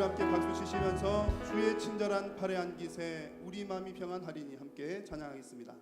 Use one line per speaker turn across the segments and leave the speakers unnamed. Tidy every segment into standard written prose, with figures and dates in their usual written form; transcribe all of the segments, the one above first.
우리 함께 박수 치시면서 주의 친절한 팔에 안기세 우리 마음이 평안하리니 함께 찬양하겠습니다.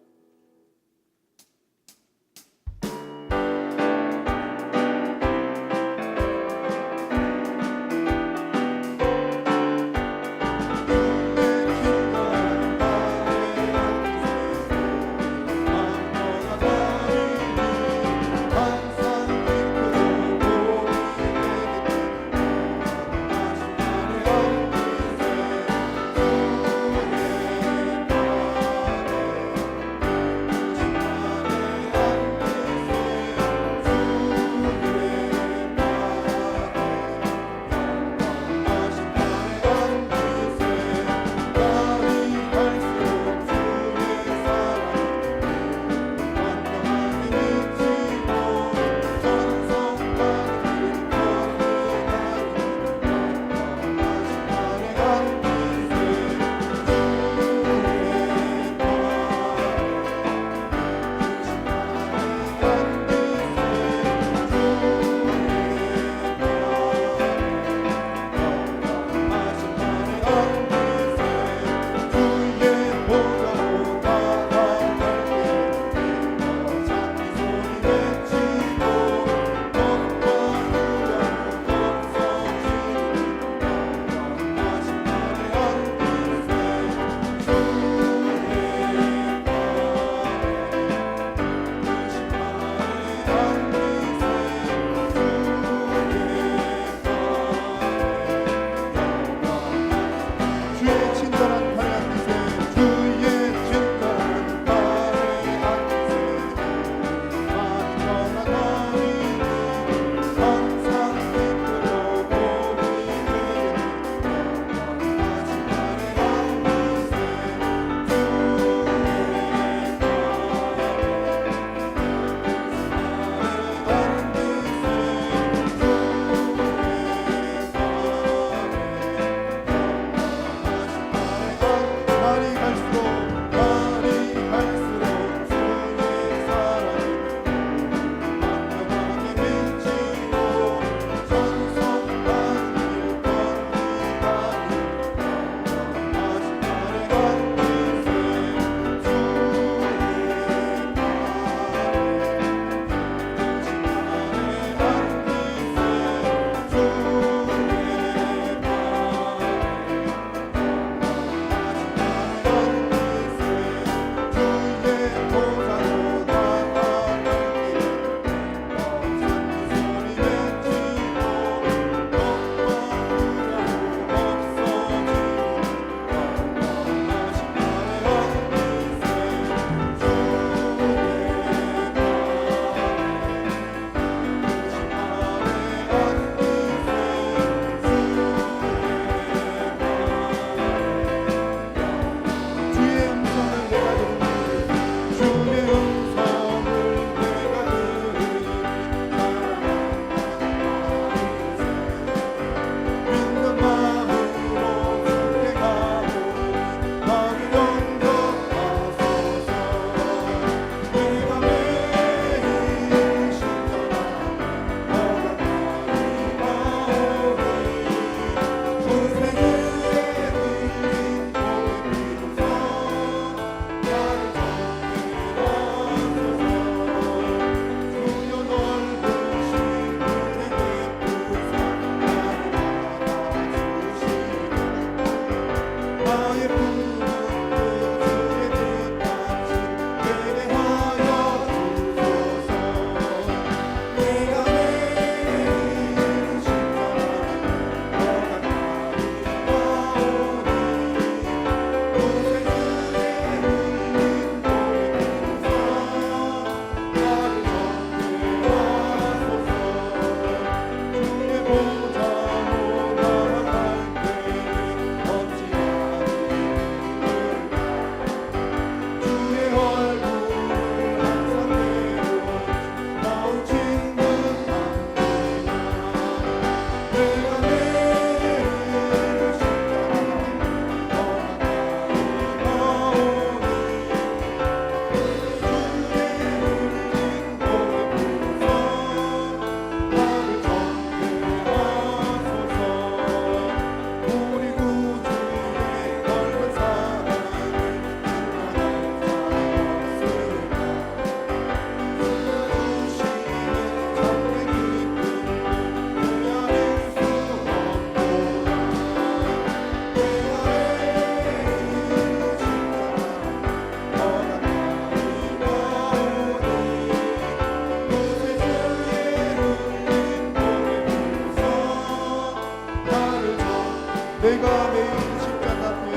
내가 매인 십자가에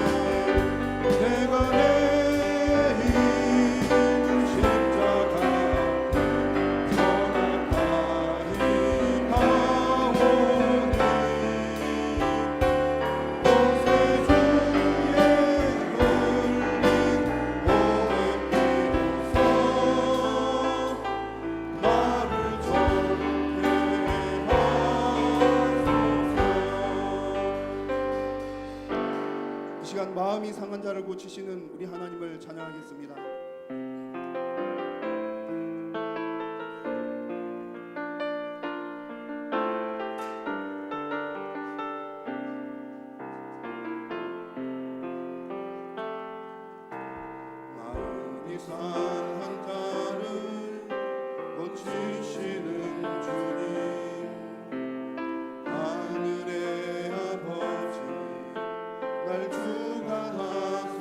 내가 매인 십자가에 선악과에 가오니 곳에 주의 흘린 몸의 피로써 나를 정죄하소서. 이 시간 마음이 상한 자를 고치시는 우리 하나님을 찬양하겠습니다. 마음이 상한 자를 고치시는 주님, 하늘의 아버지 날 주관하소서.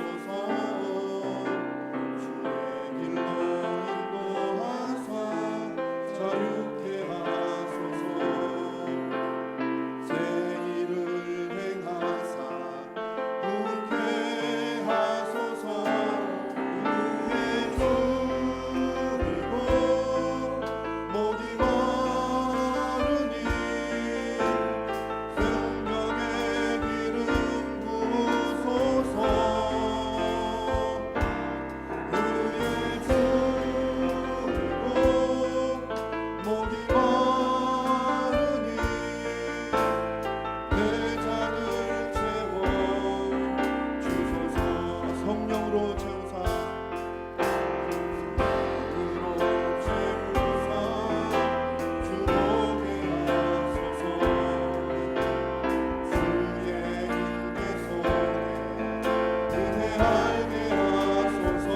주의 길로 인도하사 자유케 하소서. 새 일을 행하사 웃게 하소서. 의의 줄이고 목이 마르니 생명의 기름 부으소서. 의의 줄이고 목이 마르니 내 잔을 채워 주소서. 성령으로 채우사 성령으로 채우사 주목게 하소서. 주의 인대 속에 은혜 알게 하소서.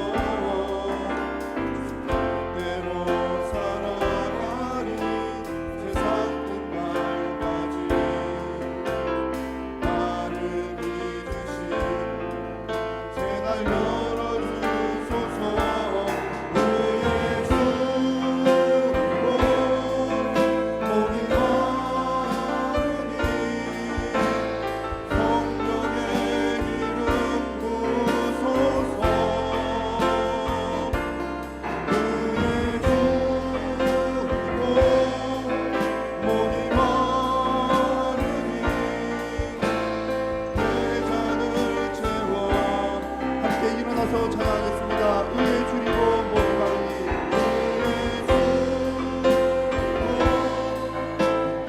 때로 살아가리 세상 끝날까지 나를 믿으시고 새날 열어주소서. 의의 줄이고 목이 마르니 성령의 기름 부으소서. 의의 줄이고 목이 마르니 내 잔을 채워. 함께 일어나서 찬양하겠습니다. 의의 줄이고 목이 마르니 의의 줄이고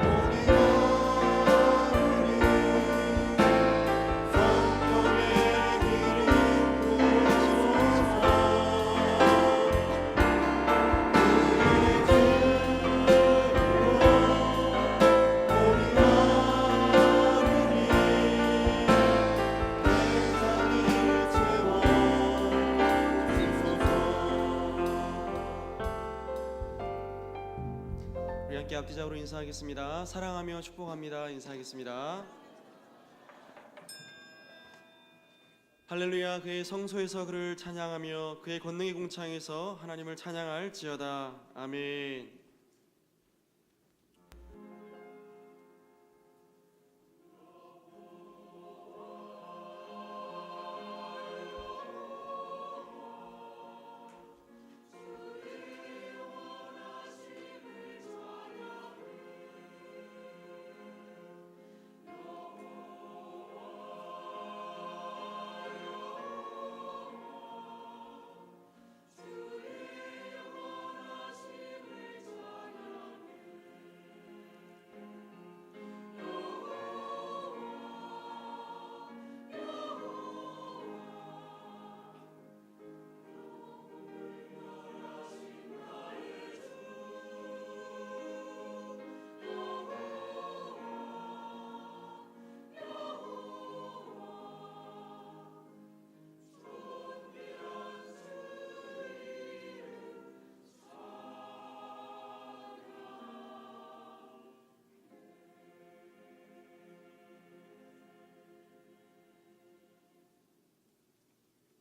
목이 마르니 성령의 기름 부으소서.
우리 함께 앞뒤자로 인사하겠습니다. 사랑하며 축복합니다. 인사하겠습니다. 할렐루야. 그의 성소에서 그를 찬양하며 그의 권능의 공창에서 하나님을 찬양할지어다. 아멘.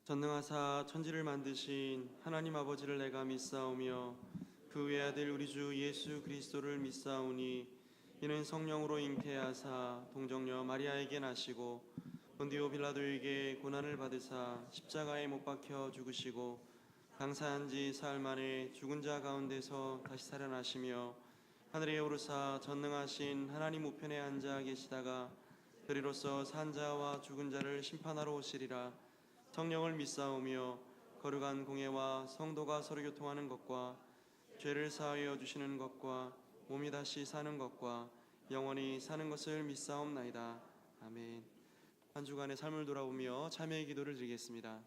전능하사 천지를 만드신 하나님 아버지를 내가 믿사오며 그 외아들 우리 주 예수 그리스도를 믿사오니 이는 성령으로 잉태하사 동정녀 마리아에게 나시고 본디오 빌라도에게 고난을 받으사 십자가에 못 박혀 죽으시고 장사한 지 사흘 만에 죽은 자 가운데서 다시 살아나시며 하늘에 오르사 전능하신 하나님 우편에 앉아 계시다가 그리로서 산 자와 죽은 자를 심판하러 오시리라. 성령을 믿사오며 거룩한 공예와 성도가 서로 교통하는 것과 죄를 사하여 주시는 것과 몸이 다시 사는 것과 영원히 사는 것을 믿사옵나이다. 아멘. 한 주간의 삶을 돌아보며 참회의 기도를 드리겠습니다.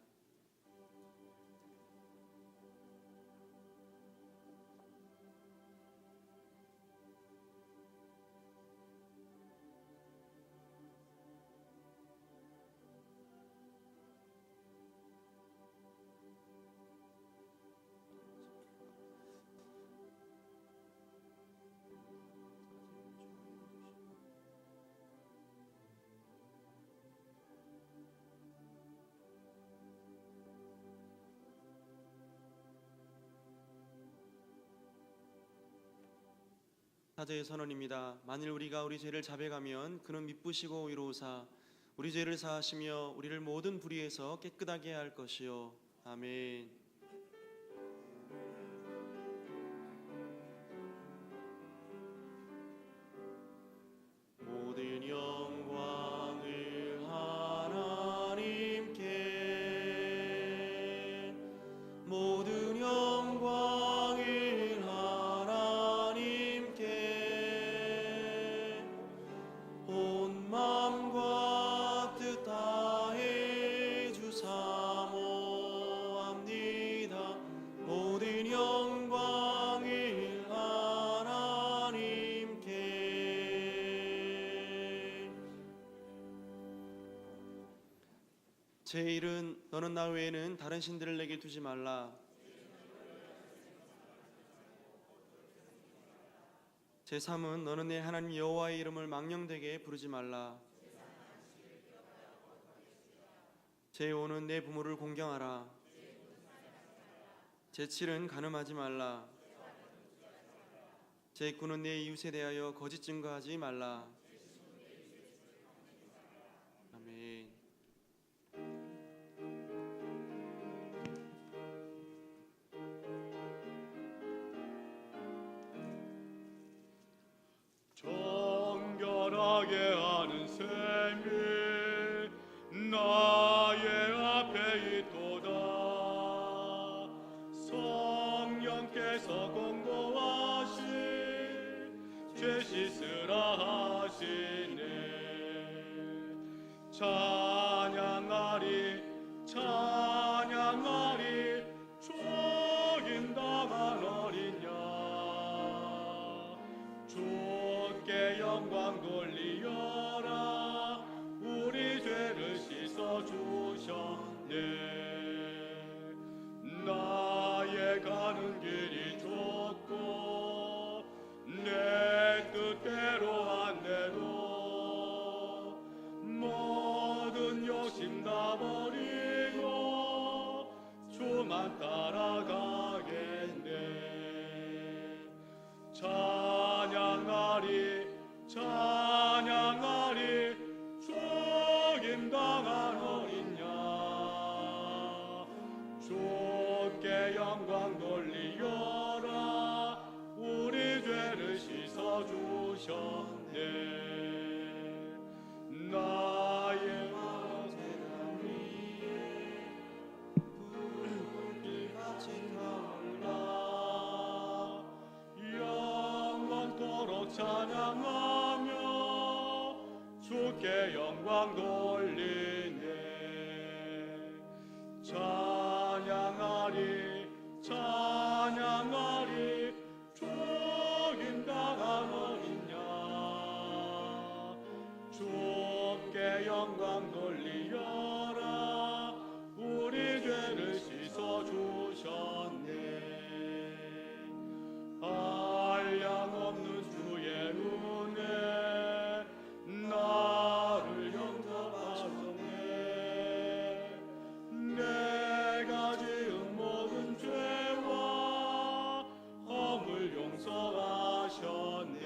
사제의 선언입니다. 만일 우리가 우리 죄를 자백하면 그는 미쁘시고 의로우사 우리 죄를 사하시며 우리를 모든 불의에서 깨끗하게 할 것이요. 아멘. 모든 영광을 하나님께, 모든 영광을 하나님께, 온 마음과 뜻 다해 주사모합니다. 모든 영광을 하나님께. 제1은 너는 나 외에는 다른 신들을 내게 두지 말라. 제3은 너는 내 하나님 여호와의 이름을 망령되게 부르지 말라. 제5는 내 부모를 공경하라. 제7은 간음하지 말라. 제9는 내 이웃에 대하여 거짓 증거하지 말라. 아멘.
정결하게 하는 셈이 나의 앞에 있도다. 성령께서 공고하신 죄 씻으라 하시네. 찬양하리 찬양하리 죽임당한 어린 양 주께 영광 돌리어라. 우리 죄를 씻어 주셨네. 나의 가는 길이 좁고 내 뜻대로 안 돼도 모든 욕심 다 버리고 주만 따라가겠네. 찬양하리 찬양하리 죽임당한 어린 양 주께 영광 돌리어라. 우리 죄를 씻어 주셨네. 나의 세상 위에 불빛같이 타올라. 영원토록 찬양하며 주께 영광 돌리네. 찬양하리 찬양하리 죽임당한 어린 양 주께 영광 돌리어라. 우리 죄를 씻어 주셨네. 한량없는 주의 은혜 나를 영접하셨네. 내가 지은 모든 죄와 허물 용서하셨네.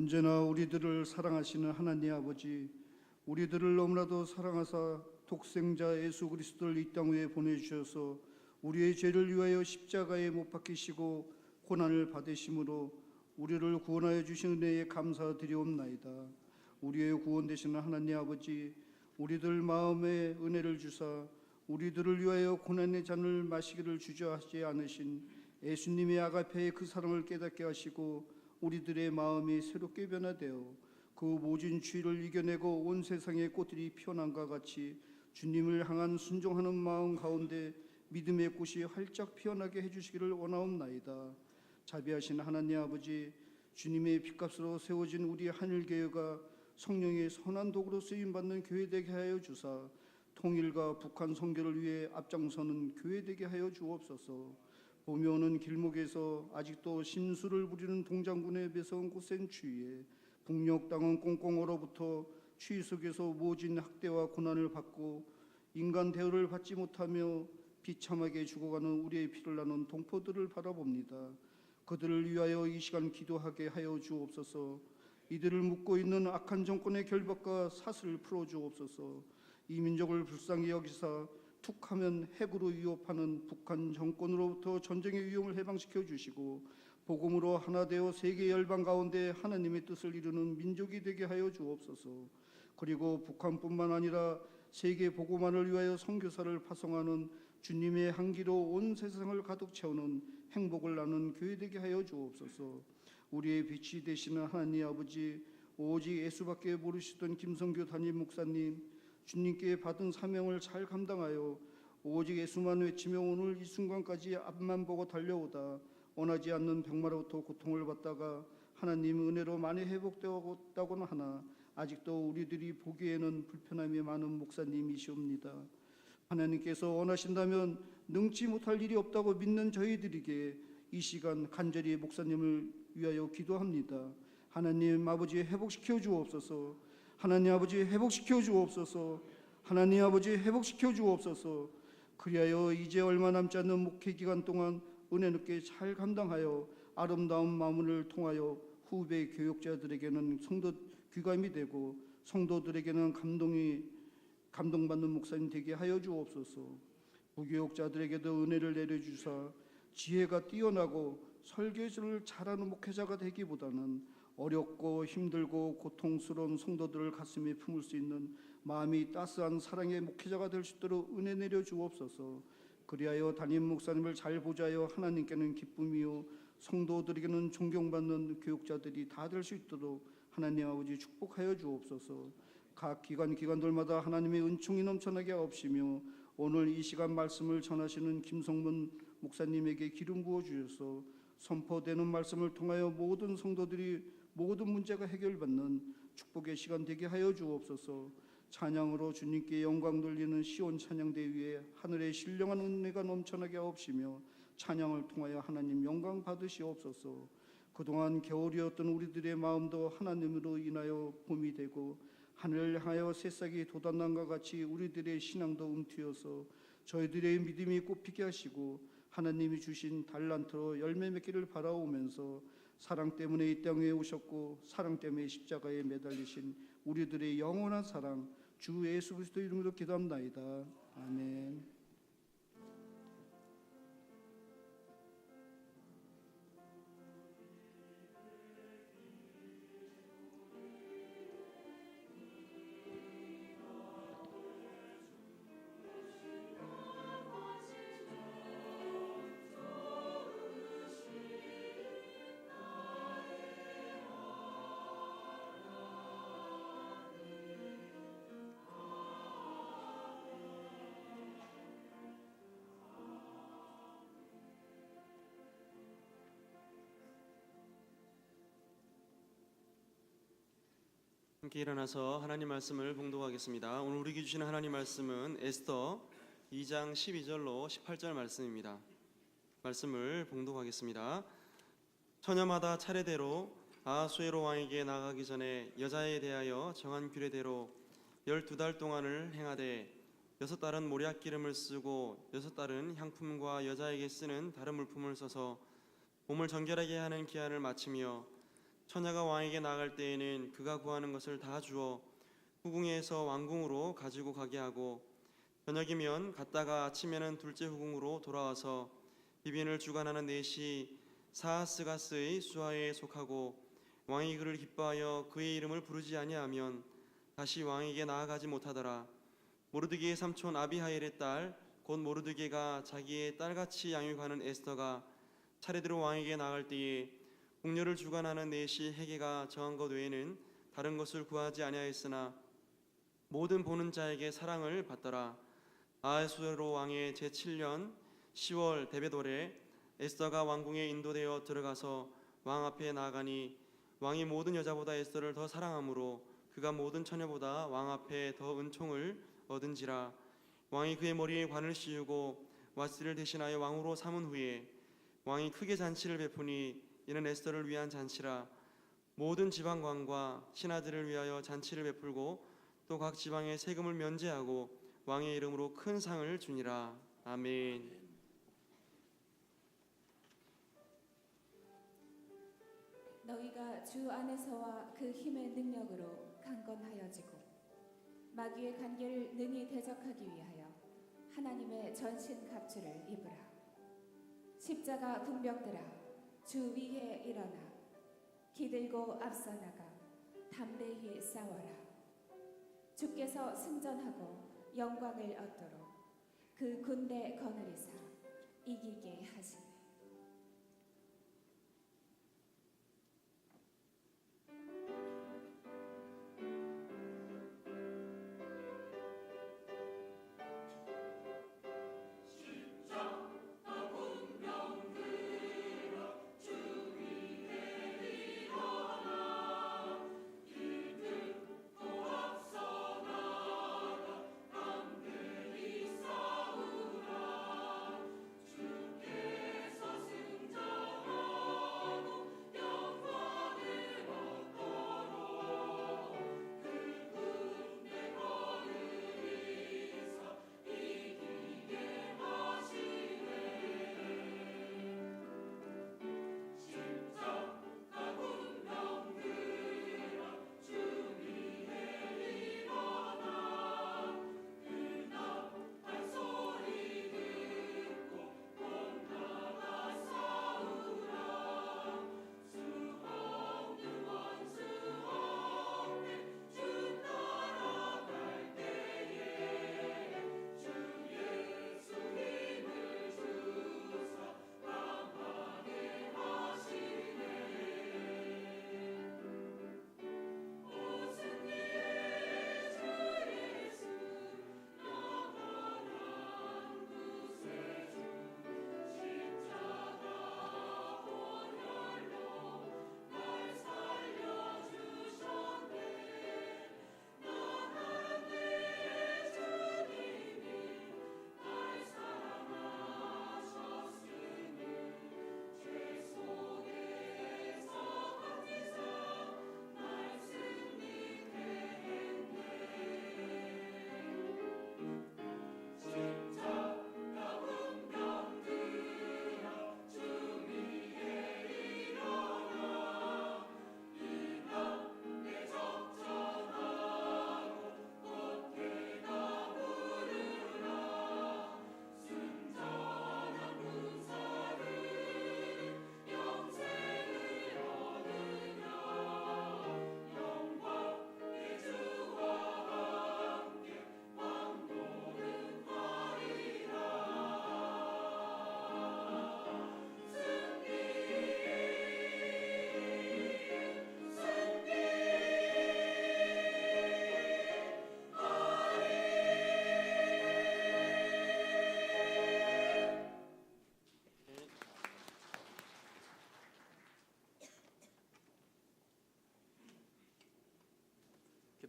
언제나 우리들을 사랑하시는 하나님 아버지, 우리들을 너무나도 사랑하사 독생자 예수 그리스도를 이 땅 위에 보내주셔서 우리의 죄를 위하여 십자가에 못 박히시고 고난을 받으심으로 우리를 구원하여 주신 은혜에 감사드리옵나이다. 우리의 구원 되시는 하나님 아버지, 우리들 마음에 은혜를 주사 우리들을 위하여 고난의 잔을 마시기를 주저하지 않으신 예수님의 아가페의 그 사랑을 깨닫게 하시고 우리들의 마음이 새롭게 변화되어 그 모진 추위를 이겨내고 온 세상의 꽃들이 피어난과 같이 주님을 향한 순종하는 마음 가운데 믿음의 꽃이 활짝 피어나게 해주시기를 원하옵나이다. 자비하신 하나님 아버지, 주님의 핏값으로 세워진 우리 하늘교회가 성령의 선한 도구로 쓰임받는 교회 되게 하여 주사 통일과 북한 선교를 위해 앞장서는 교회 되게 하여 주옵소서. 보며 오는 길목에서 아직도 심술을 부리는 동장군의 매서운 고센 추위에 북녘 땅은 꽁꽁 얼어붙어 추위 속에서 모진 학대와 고난을 받고 인간 대우를 받지 못하며 비참하게 죽어가는 우리의 피를 나눈 동포들을 바라봅니다. 그들을 위하여 이 시간 기도하게 하여 주옵소서. 이들을 묶고 있는 악한 정권의 결박과 사슬을 풀어주옵소서. 이 민족을 불쌍히 여기사 툭하면 핵으로 위협하는 북한 정권으로부터 전쟁의 위험을 해방시켜 주시고 복음으로 하나 되어 세계 열방 가운데 하나님의 뜻을 이루는 민족이 되게 하여 주옵소서. 그리고 북한뿐만 아니라 세계 복음만을 위하여 선교사를 파송하는 주님의 향기로 온 세상을 가득 채우는 행복을 나누는 교회 되게 하여 주옵소서. 우리의 빛이 되시는 하나님 아버지, 오직 예수밖에 모르시던 김성교 담임 목사님, 주님께 받은 사명을 잘 감당하여 오직 예수만 외치며 오늘 이 순간까지 앞만 보고 달려오다 원하지 않는 병마로부터 고통을 받다가 하나님 은혜로 많이 회복되었다고는 하나 아직도 우리들이 보기에는 불편함이 많은 목사님이시옵니다. 하나님께서 원하신다면 능치 못할 일이 없다고 믿는 저희들에게 이 시간 간절히 목사님을 위하여 기도합니다. 하나님 아버지 회복시켜 주옵소서. 하나님 아버지 회복시켜 주옵소서. 하나님 아버지 회복시켜 주옵소서. 그리하여 이제 얼마 남지 않는 목회 기간 동안 은혜 높게 잘 감당하여 아름다운 마무리를 통하여 후배 교육자들에게는 성도 귀감이 되고 성도들에게는 감동받는 목사님 되게 하여 주옵소서. 부교육자들에게도 은혜를 내려주사 지혜가 뛰어나고 설교를 잘하는 목회자가 되기보다는 어렵고 힘들고 고통스러운 성도들을 가슴에 품을 수 있는 마음이 따스한 사랑의 목회자가 될 수 있도록 은혜 내려 주옵소서. 그리하여 담임 목사님을 잘 보좌하여 하나님께는 기쁨이요 성도들에게는 존경받는 교육자들이 다 될 수 있도록 하나님 아버지 축복하여 주옵소서. 각 기관들마다 하나님의 은총이 넘쳐나게 하옵시며 오늘 이 시간 말씀을 전하시는 김성문 목사님에게 기름 부어 주셔서 선포되는 말씀을 통하여 모든 성도들이 모든 문제가 해결받는 축복의 시간 되게 하여 주옵소서. 찬양으로 주님께 영광 돌리는 시온 찬양대 위에 하늘의 신령한 은혜가 넘쳐나게 하옵시며 찬양을 통하여 하나님 영광 받으시옵소서. 그동안 겨울이었던 우리들의 마음도 하나님으로 인하여 봄이 되고 하늘을 향하여 새싹이 돋아난과 같이 우리들의 신앙도 움트여서 저희들의 믿음이 꽃피게 하시고 하나님이 주신 달란트로 열매 맺기를 바라오면서 사랑 때문에 이 땅에 오셨고 사랑 때문에 십자가에 매달리신 우리들의 영원한 사랑 주 예수 그리스도 이름으로 기도합나이다. 아멘.
함께 일어나서 하나님 말씀을 봉독하겠습니다. 오늘 우리에게 주시는 하나님 말씀은 에스더 2장 12절로 18절 말씀입니다. 말씀을 봉독하겠습니다. 처녀마다 차례대로 아하수에로 왕에게 나가기 전에 여자에 대하여 정한 규례대로 12달 동안을 행하되 6달은 모략 기름을 쓰고 6달은 향품과 여자에게 쓰는 다른 물품을 써서 몸을 정결하게 하는 기한을 마치며 처녀가 왕에게 나아갈 때에는 그가 구하는 것을 다 주어 후궁에서 왕궁으로 가지고 가게 하고 저녁이면 갔다가 아침에는 둘째 후궁으로 돌아와서 비빈을 주관하는 넷이 사하스가스의 수하에 속하고 왕이 그를 기뻐하여 그의 이름을 부르지 아니하면 다시 왕에게 나아가지 못하더라. 모르드게의 삼촌 아비하일의 딸 곧 모르드게가 자기의 딸같이 양육하는 에스더가 차례대로 왕에게 나아갈 때에 궁녀를 주관하는 넷이 헤게가 정한 것 외에는 다른 것을 구하지 아니하였으나 모든 보는 자에게 사랑을 받더라. 아하수에로 왕의 제7년 10월 데베돌에 에스더가 왕궁에 인도되어 들어가서 왕 앞에 나아가니 왕이 모든 여자보다 에스더를 더 사랑하므로 그가 모든 처녀보다 왕 앞에 더 은총을 얻은지라. 왕이 그의 머리에 관을 씌우고 왓스를 대신하여 왕으로 삼은 후에 왕이 크게 잔치를 베푸니 이는 에스더를 위한 잔치라. 모든 지방관과 신하들을 위하여 잔치를 베풀고 또 각 지방에 세금을 면제하고 왕의 이름으로 큰 상을 주니라. 아멘.
너희가 주 안에서와 그 힘의 능력으로 강건하여지고 마귀의 관계를 능히 대적하기 위하여 하나님의 전신 갑주를 입으라. 십자가 군병들아, 주 위에 일어나 기들고 앞서 나가 담대히 싸워라. 주께서 승전하고 영광을 얻도록 그 군대 거느리사 이기게 하시네.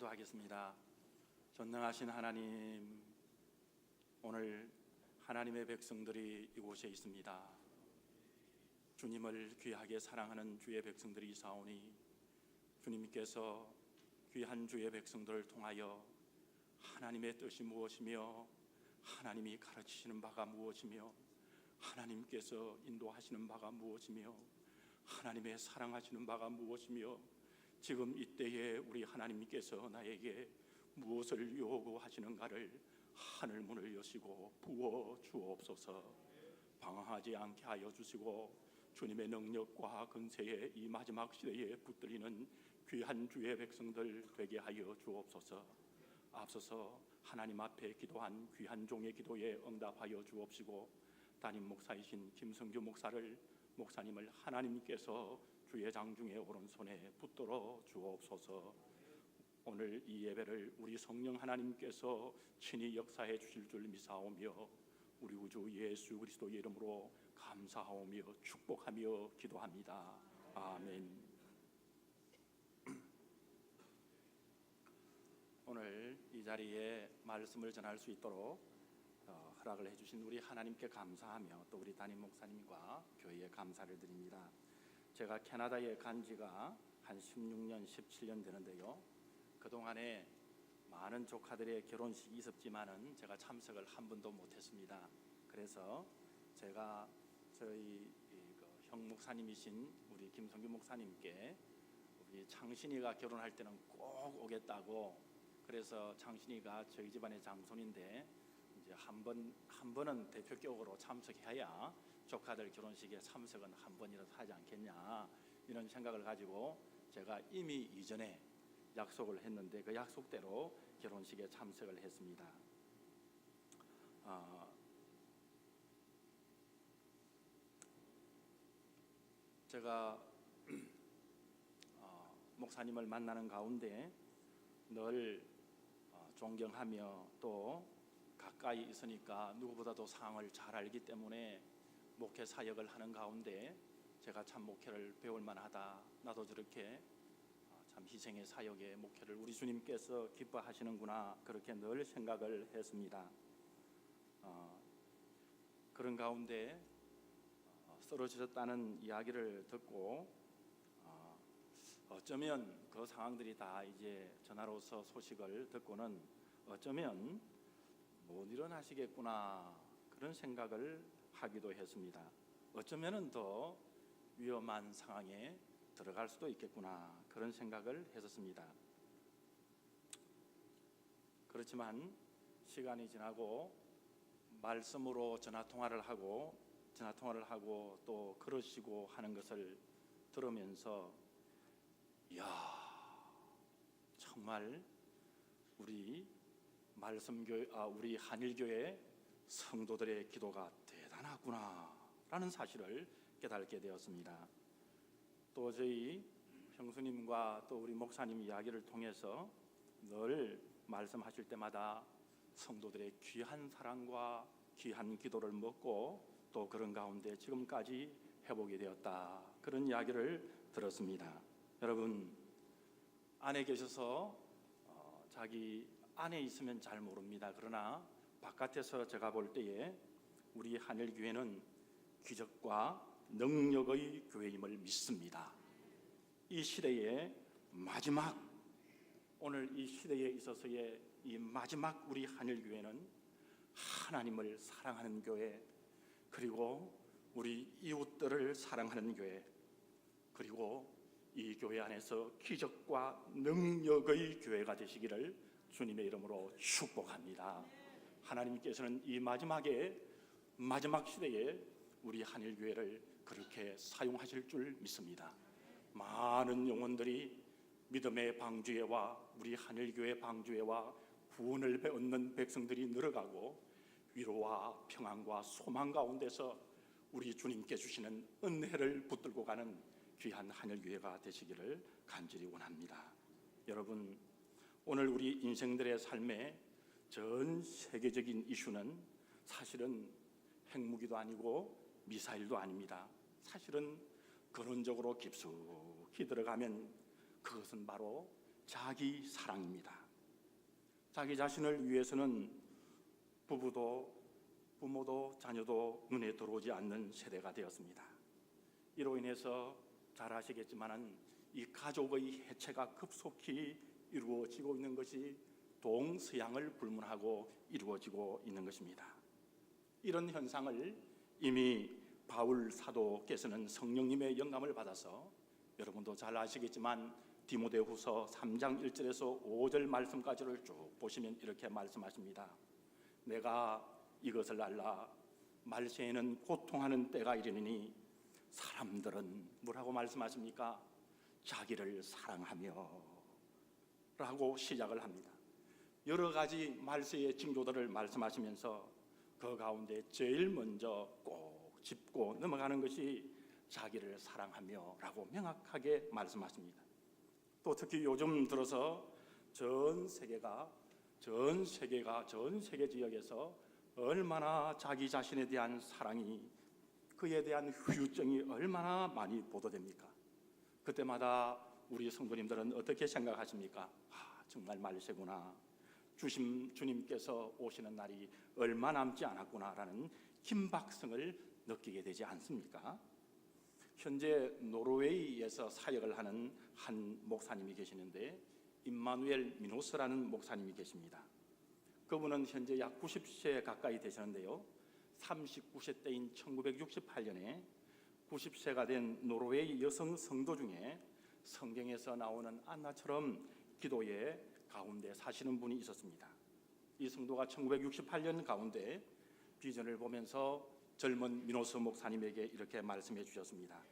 기도하겠습니다. 전능하신 하나님, 오늘 하나님의 백성들이 이곳에 있습니다. 주님을 귀하게 사랑하는 주의 백성들이 있사오니 주님께서 귀한 주의 백성들을 통하여 하나님의 뜻이 무엇이며 하나님이 가르치시는 바가 무엇이며 하나님께서 인도하시는 바가 무엇이며 하나님의 사랑하시는 바가 무엇이며 지금 이때에 우리 하나님께서 나에게 무엇을 요구하시는가를 하늘문을 여시고 부어 주옵소서. 방황하지 않게 하여 주시고 주님의 능력과 근세에 이 마지막 시대에 붙들리는 귀한 주의 백성들 되게 하여 주옵소서. 앞서서 하나님 앞에 기도한 귀한 종의 기도에 응답하여 주옵시고 담임 목사이신 김성규 목사님을 하나님께서 주의 장중에 오른손에 붙들어 주옵소서. 오늘 이 예배를 우리 성령 하나님께서 친히 역사해 주실 줄 믿사오며 우리 구주 예수 그리스도의 이름으로 감사하오며 축복하며 기도합니다. 아멘. 오늘 이 자리에 말씀을 전할 수 있도록 허락을 해주신 우리 하나님께 감사하며 또 우리 담임 목사님과 교회에 감사를 드립니다. 제가 캐나다에 간 지가 한 16년, 17년 되는데요. 그동안에 많은 조카들의 결혼식이 있었지만은 제가 참석을 한 번도 못했습니다. 그래서 제가 저희 형 목사님이신 우리 김성규 목사님께 우리 창신이가 결혼할 때는 꼭 오겠다고, 그래서 창신이가 저희 집안의 장손인데 이제 한 번은 대표격으로 참석해야 조카들 결혼식에 참석은 한 번이라도 하지 않겠냐, 이런 생각을 가지고 제가 이미 이전에 약속을 했는데 그 약속대로 결혼식에 참석을 했습니다. 제가 목사님을 만나는 가운데 늘 존경하며 또 가까이 있으니까 누구보다도 상황을 잘 알기 때문에 목회 사역을 하는 가운데 제가 참 목회를 배울 만하다, 나도 저렇게 참 희생의 사역의 목회를 우리 주님께서 기뻐하시는구나, 그렇게 늘 생각을 했습니다. 그런 가운데 쓰러지셨다는 이야기를 듣고 어쩌면 그 상황들이 다 이제 전화로서 소식을 듣고는 어쩌면 못 일어나시겠구나, 그런 생각을 하기도 했습니다. 어쩌면은 더 위험한 상황에 들어갈 수도 있겠구나, 그런 생각을 했었습니다. 그렇지만 시간이 지나고 말씀으로 전화통화를 하고 또 그러시고 하는 것을 들으면서 이야, 정말 우리 우리 한일교회 성도들의 기도가 대단하구나 라는 사실을 깨닫게 되었습니다. 또 저희 형수님과 또 우리 목사님 이야기를 통해서 늘 말씀하실 때마다 성도들의 귀한 사랑과 귀한 기도를 먹고 또 그런 가운데 지금까지 회복이 되었다, 그런 이야기를 들었습니다. 여러분, 안에 계셔서 자기 안에 있으면 잘 모릅니다. 그러나 바깥에서 제가 볼 때에 우리 한일교회는 기적과 능력의 교회임을 믿습니다. 이 시대의 마지막, 오늘 이 시대에 있어서의 이 마지막 우리 한일교회는 하나님을 사랑하는 교회, 그리고 우리 이웃들을 사랑하는 교회, 그리고 이 교회 안에서 기적과 능력의 교회가 되시기를 주님의 이름으로 축복합니다. 하나님께서는 이 마지막 시대에 우리 한일교회를 그렇게 사용하실 줄 믿습니다. 많은 영혼들이 믿음의 방주회와 우리 한일교회 방주회와 구원을 얻는 백성들이 늘어가고 위로와 평안과 소망 가운데서 우리 주님께 주시는 은혜를 붙들고 가는 귀한 한일교회가 되시기를 간절히 원합니다. 여러분, 오늘 우리 인생들의 삶의 전 세계적인 이슈는 사실은 핵무기도 아니고 미사일도 아닙니다. 사실은 근원적으로 깊숙이 들어가면 그것은 바로 자기 사랑입니다. 자기 자신을 위해서는 부모도 자녀도 눈에 들어오지 않는 세대가 되었습니다. 이로 인해서 잘 아시겠지만은 이 가족의 해체가 급속히 이루어지고 있는 것이 동서양을 불문하고 이루어지고 있는 것입니다. 이런 현상을 이미 바울 사도께서는 성령님의 영감을 받아서 여러분도 잘 아시겠지만 디모데후서 3장 1절에서 5절 말씀까지를 쭉 보시면 이렇게 말씀하십니다. 내가 이것을 알라 말세에는 고통하는 때가 이르니 사람들은 뭐라고 말씀하십니까? 자기를 사랑하며 라고 시작을 합니다. 여러 가지 말세의 징조들을 말씀하시면서 그 가운데 제일 먼저 꼭 짚고 넘어가는 것이 자기를 사랑하며 라고 명확하게 말씀하십니다. 또 특히 요즘 들어서 전 세계 지역에서 얼마나 자기 자신에 대한 사랑이, 그에 대한 후유증이 얼마나 많이 보도됩니까? 그때마다 우리 성도님들은 어떻게 생각하십니까? 정말 말세구나, 주님께서 오시는 날이 얼마 남지 않았구나라는 긴박성을 느끼게 되지 않습니까? 현재 노르웨이에서 사역을 하는 한 목사님이 계시는데 임마누엘 미노스라는 목사님이 계십니다. 그분은 현재 약 90세 가까이 되셨는데요, 39세 때인 1968년에 90세가 된 노르웨이 여성 성도 중에 성경에서 나오는 안나처럼 기도의 가운데 사시는 분이 있었습니다. 이 성도가 1968년 가운데 비전을 보면서 젊은 미노스 목사님에게 이렇게 말씀해 주셨습니다.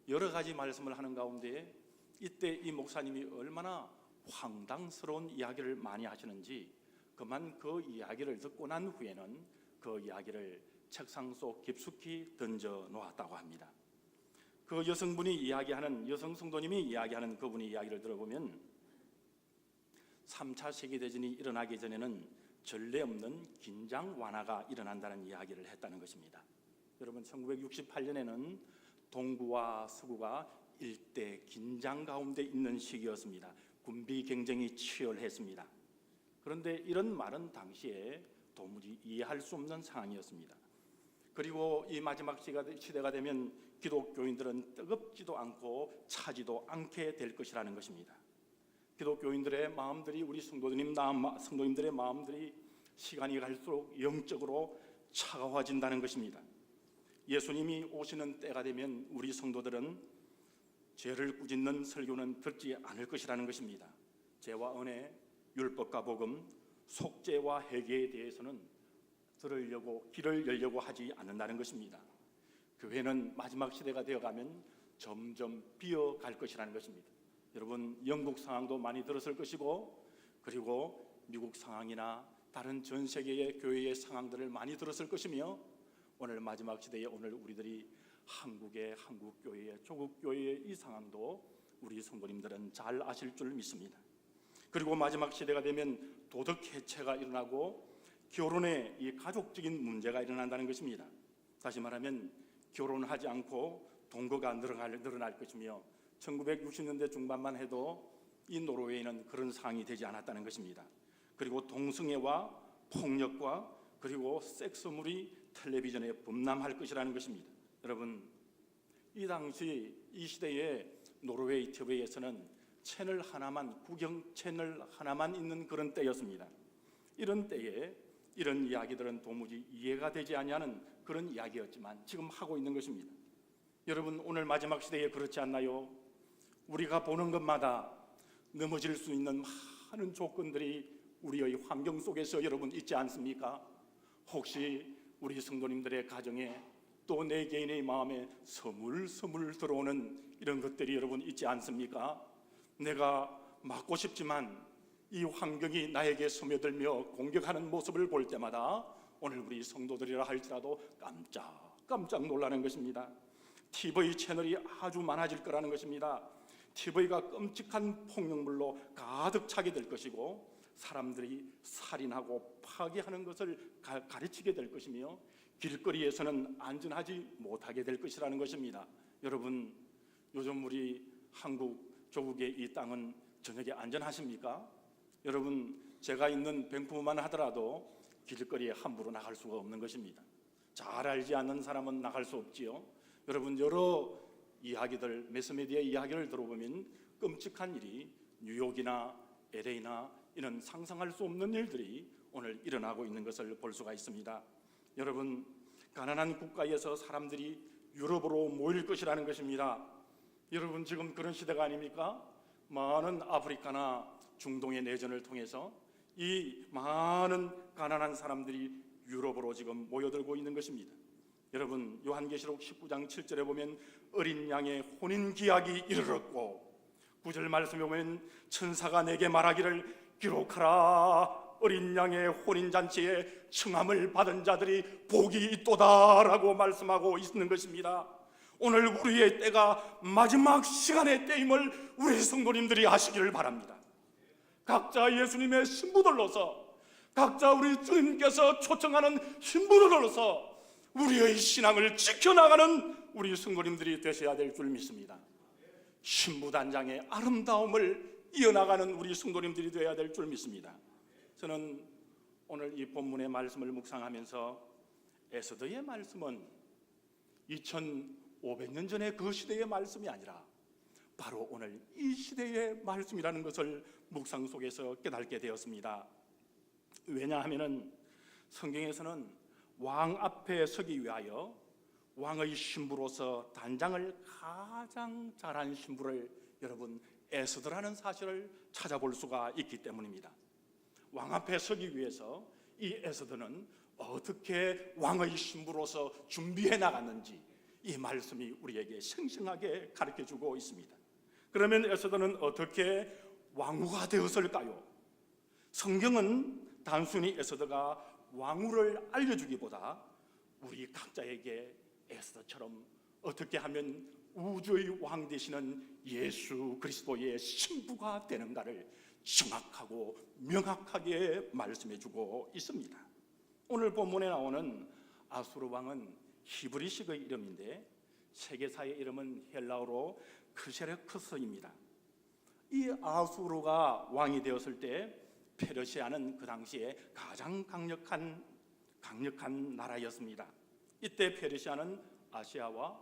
여러 가지 말씀을 하는 가운데 이때 이 목사님이 얼마나 황당스러운 이야기를 많이 하시는지, 그만 그 이야기를 듣고 난 후에는 그 이야기를 책상 속 깊숙이 던져 놓았다고 합니다. 그 여성분이 이야기하는, 여성 성도님이 이야기하는 그분의 이야기를 들어보면 3차 세계대전이 일어나기 전에는 전례 없는 긴장 완화가 일어난다는 이야기를 했다는 것입니다. 여러분, 1968년에는 동구와 서구가 일대 긴장 가운데 있는 시기였습니다. 군비 경쟁이 치열했습니다. 그런데 이런 말은 당시에 도무지 이해할 수 없는 상황이었습니다. 그리고 이 마지막 시대가 되면 기독교인들은 뜨겁지도 않고 차지도 않게 될 것이라는 것입니다. 기독교인들의 마음들이, 우리 성도님들의 마음들이 시간이 갈수록 영적으로 차가워진다는 것입니다. 예수님이 오시는 때가 되면 우리 성도들은 죄를 꾸짖는 설교는 듣지 않을 것이라는 것입니다. 죄와 은혜, 율법과 복음, 속죄와 회개에 대해서는 들으려고, 귀를 열려고 하지 않는다는 것입니다. 교회는 마지막 시대가 되어가면 점점 비어갈 것이라는 것입니다. 여러분, 영국 상황도 많이 들었을 것이고, 그리고 미국 상황이나 다른 전 세계의 교회의 상황들을 많이 들었을 것이며, 오늘 마지막 시대에 오늘 우리들이 한국의 한국교회의, 조국교회의 이 상황도 우리 성도님들은 잘 아실 줄 믿습니다. 그리고 마지막 시대가 되면 도덕 해체가 일어나고 결혼에 이 가족적인 문제가 일어난다는 것입니다. 다시 말하면 결혼하지 않고 동거가 늘어날 것이며, 1960년대 중반만 해도 이 노르웨이는 그런 상황이 되지 않았다는 것입니다. 그리고 동성애와 폭력과 그리고 섹스물이 텔레비전에 범람할 것이라는 것입니다. 여러분, 이 당시 이 시대에 노르웨이 TV에서는 채널 하나만, 국영 채널 하나만 있는 그런 때였습니다. 이런 때에 이런 이야기들은 도무지 이해가 되지 않는 그런 이야기였지만 지금 하고 있는 것입니다. 여러분, 오늘 마지막 시대에 그렇지 않나요? 우리가 보는 것마다 넘어질 수 있는 많은 조건들이 우리의 환경 속에서 여러분 있지 않습니까? 혹시 우리 성도님들의 가정에 또 내 개인의 마음에 서물서물 들어오는 이런 것들이 여러분 있지 않습니까? 내가 막고 싶지만 이 환경이 나에게 스며들며 공격하는 모습을 볼 때마다 오늘 우리 성도들이라 할지라도 깜짝 놀라는 것입니다. TV 채널이 아주 많아질 거라는 것입니다. TV가 끔찍한 폭력물로 가득 차게 될 것이고, 사람들이 살인하고 파괴하는 것을 가르치게 될 것이며, 길거리에서는 안전하지 못하게 될 것이라는 것입니다. 여러분, 요즘 우리 한국 조국의 이 땅은 저녁에 안전하십니까? 여러분, 제가 있는 밴쿠버만 하더라도 길거리에 함부로 나갈 수가 없는 것입니다. 잘 알지 않는 사람은 나갈 수 없지요. 여러분, 여러 이야기들, 매스미디어 이야기를 들어보면 끔찍한 일이 뉴욕이나 LA나 이런 상상할 수 없는 일들이 오늘 일어나고 있는 것을 볼 수가 있습니다. 여러분, 가난한 국가에서 사람들이 유럽으로 모일 것이라는 것입니다. 여러분, 지금 그런 시대가 아닙니까? 많은 아프리카나 중동의 내전을 통해서 이 많은 가난한 사람들이 유럽으로 지금 모여들고 있는 것입니다. 여러분, 요한계시록 19장 7절에 보면 어린 양의 혼인 기약이 이르렀고 9절 말씀에 보면 천사가 내게 말하기를 기록하라, 어린 양의 혼인잔치에 청함을 받은 자들이 복이 있도다라고 말씀하고 있는 것입니다. 오늘 우리의 때가 마지막 시간의 때임을 우리 성도님들이 아시기를 바랍니다. 각자 예수님의 신부들로서, 각자 우리 주님께서 초청하는 신부들로서 우리의 신앙을 지켜나가는 우리 성도님들이 되셔야 될 줄 믿습니다. 신부단장의 아름다움을 이어나가는 우리 성도님들이 되어야 될 줄 믿습니다. 저는 오늘 이 본문의 말씀을 묵상하면서 에스더의 말씀은 2500년 전의 그 시대의 말씀이 아니라 바로 오늘 이 시대의 말씀이라는 것을 묵상 속에서 깨닫게 되었습니다. 왜냐하면 성경에서는 왕 앞에 서기 위하여 왕의 신부로서 단장을 가장 잘한 신부를 여러분 에스더라는 사실을 찾아볼 수가 있기 때문입니다. 왕 앞에 서기 위해서 이 에스더는 어떻게 왕의 신부로서 준비해 나갔는지 이 말씀이 우리에게 생생하게 가르쳐주고 있습니다. 그러면 에스더는 어떻게 왕후가 되었을까요? 성경은 단순히 에스더가 왕후를 알려주기보다 우리 각자에게 에스더처럼 어떻게 하면 우주의 왕 되시는 예수 그리스도의 신부가 되는가를 정확하고 명확하게 말씀해주고 있습니다. 오늘 본문에 나오는 아수르 왕은 히브리식의 이름인데 세계사의 이름은 헬라어로 크세르크스입니다. 이 아수르가 왕이 되었을 때 페르시아는 그 당시에 가장 강력한 나라였습니다. 이때 페르시아는 아시아와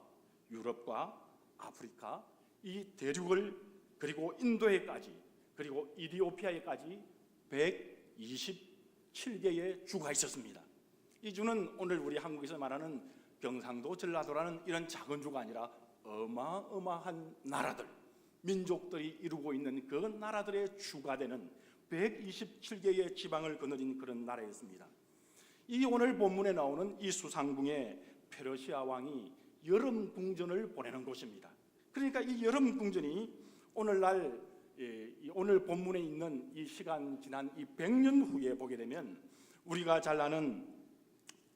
유럽과 아프리카 이 대륙을 그리고 인도에까지 그리고 이디오피아에까지 127개의 주가 있었습니다. 이 주는 오늘 우리 한국에서 말하는 경상도, 전라도라는 이런 작은 주가 아니라 어마어마한 나라들, 민족들이 이루고 있는 그 나라들의 주가 되는 127개의 지방을 거느린 그런 나라였습니다. 이 오늘 본문에 나오는 이 수상궁에 페르시아 왕이 여름 궁전을 보내는 곳입니다. 그러니까 이 여름 궁전이 오늘날 오늘 본문에 있는 이 시간 지난 이 100년 후에 보게 되면 우리가 잘 아는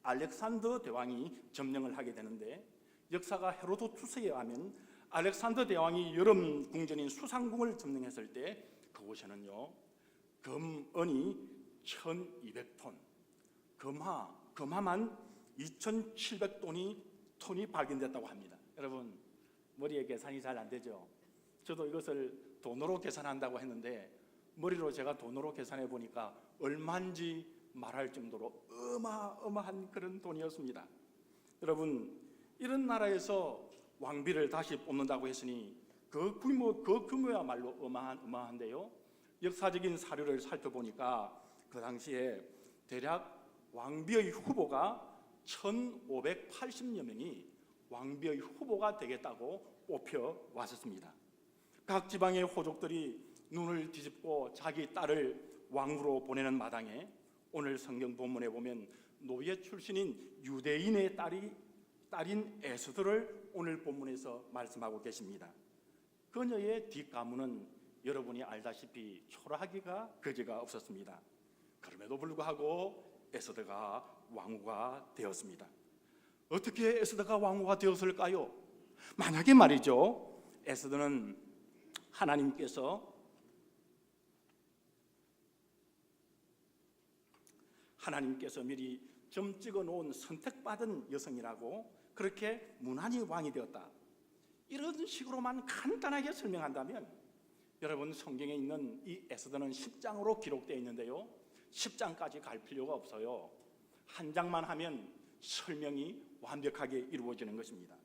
알렉산더 대왕이 점령을 하게 되는데 역사가 헤로도투스에 하면 알렉산더 대왕이 여름 궁전인 수상궁을 점령했을 때 그곳에는요 금은이 1200톤, 금화만 2700톤이 발견됐다고 합니다. 여러분 머리에 계산이 잘 안 되죠? 저도 이것을 돈으로 계산한다고 했는데 머리로 제가 돈으로 계산해 보니까 얼마인지 말할 정도로 어마어마한 그런 돈이었습니다. 여러분 이런 나라에서 왕비를 다시 뽑는다고 했으니 그 규모야말로 어마어마한데요. 역사적인 사료를 살펴보니까 그 당시에 대략 왕비의 후보가 1580여 명이 왕비의 후보가 되겠다고 뽑혀 왔었습니다. 각 지방의 호족들이 눈을 뒤집고 자기 딸을 왕후로 보내는 마당에 오늘 성경 본문에 보면 노예 출신인 유대인의 딸인 에스더를 오늘 본문에서 말씀하고 계십니다. 그녀의 뒷가문은 여러분이 알다시피 초라하기가 그지가 없었습니다. 그럼에도 불구하고 에스더가 왕후가 되었습니다. 어떻게 에스더가 왕후가 되었을까요? 만약에 말이죠, 에스더는 하나님께서 미리 점 찍어 놓은 선택받은 여성이라고 그렇게 무난히 왕이 되었다, 이런 식으로만 간단하게 설명한다면 여러분 성경에 있는 이 에스더는 10장으로 기록되어 있는데요 10장까지 갈 필요가 없어요. 한 장만 하면 설명이 완벽하게 이루어지는 것입니다.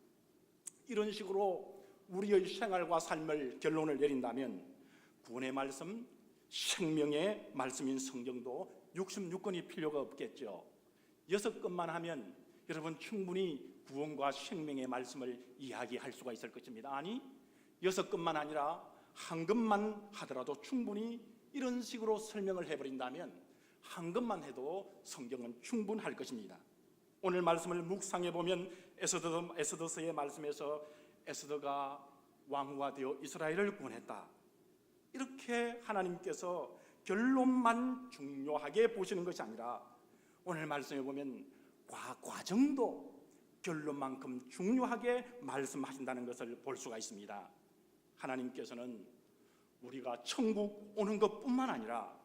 이런 식으로 우리의 생활과 삶을 결론을 내린다면 구원의 말씀, 생명의 말씀인 성경도 66권이 필요가 없겠죠. 6권만 하면 여러분 충분히 구원과 생명의 말씀을 이야기할 수가 있을 것입니다. 아니 6건만 아니라 한 것만 하더라도 충분히 이런 식으로 설명을 해버린다면 한 것만 해도 성경은 충분할 것입니다. 오늘 말씀을 묵상해 보면 에스더서의 말씀에서 에스더가 왕후가 되어 이스라엘을 구원했다, 이렇게 하나님께서 결론만 중요하게 보시는 것이 아니라 오늘 말씀해 보면 과정도 결론만큼 중요하게 말씀하신다는 것을 볼 수가 있습니다. 하나님께서는 우리가 천국 오는 것뿐만 아니라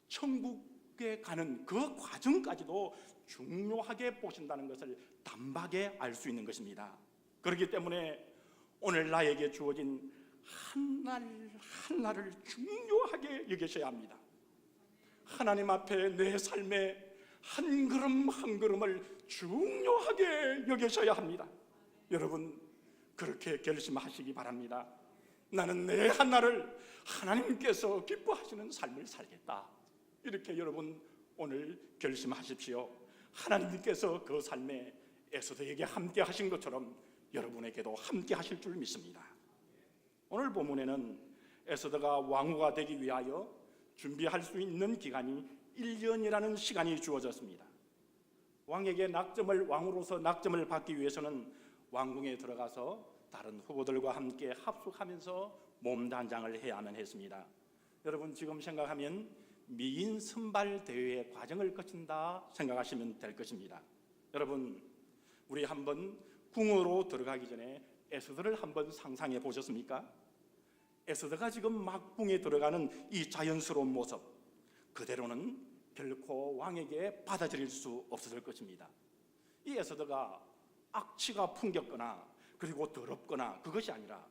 천국에 가는 그 과정까지도 중요하게 보신다는 것을 단박에 알 수 있는 것입니다. 그렇기 때문에 오늘 나에게 주어진 한 날 한날을 중요하게 여기셔야 합니다. 하나님 앞에 내 삶의 한 걸음 한 걸음을 중요하게 여기셔야 합니다. 여러분 그렇게 결심하시기 바랍니다. 나는 내 한날을 하나님께서 기뻐하시는 삶을 살겠다, 이렇게 여러분 오늘 결심하십시오. 하나님께서 그 삶에 에스더에게 함께 하신 것처럼 여러분에게도 함께 하실 줄 믿습니다. 오늘 본문에는 에스더가 왕후가 되기 위하여 준비할 수 있는 기간이 1년이라는 시간이 주어졌습니다. 왕으로서 낙점을 받기 위해서는 왕궁에 들어가서 다른 후보들과 함께 합숙하면서 몸단장을 해야만 했습니다. 여러분 지금 생각하면 미인 선발 대회의 과정을 거친다 생각하시면 될 것입니다. 여러분 우리 한번 궁으로 들어가기 전에 에스더를 한번 상상해 보셨습니까? 에스더가 지금 막 궁에 들어가는 이 자연스러운 모습 그대로는 결코 왕에게 받아들일 수 없었을 것입니다. 이 에스더가 악취가 풍겼거나 그리고 더럽거나 그것이 아니라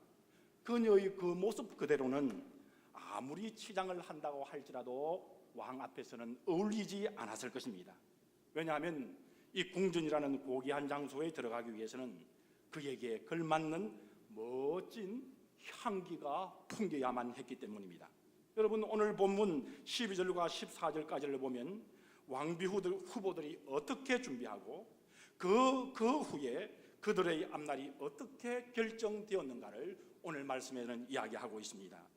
그녀의 그 모습 그대로는 아무리 치장을 한다고 할지라도 왕 앞에서는 어울리지 않았을 것입니다. 왜냐하면 이 궁전이라는 고귀한 장소에 들어가기 위해서는 그에게 걸맞는 멋진 향기가 풍겨야만 했기 때문입니다. 여러분 오늘 본문 12절과 14절까지를 보면 왕비 후보들이 어떻게 준비하고 그 후에 그들의 앞날이 어떻게 결정되었는가를 오늘 말씀에는 이야기하고 있습니다.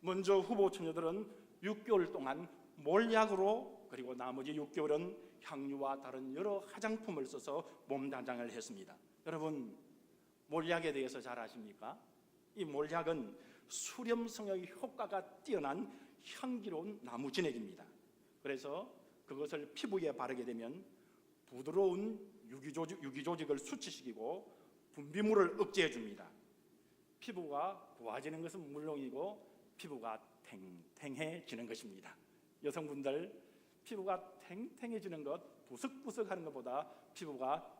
먼저 후보 처녀들은 6개월 동안 몰약으로, 그리고 나머지 6개월은 향유와 다른 여러 화장품을 써서 몸단장을 했습니다. 여러분 몰약에 대해서 잘 아십니까? 이 몰약은 수렴성의 효과가 뛰어난 향기로운 나무 진액입니다. 그래서 그것을 피부에 바르게 되면 부드러운 유기조직을 수치시키고 분비물을 억제해 줍니다. 피부가 고와지는 것은 물론이고 피부가 탱탱해지는 것입니다. 여성분들 피부가 탱탱해지는 것, 부석부석하는 것보다 피부가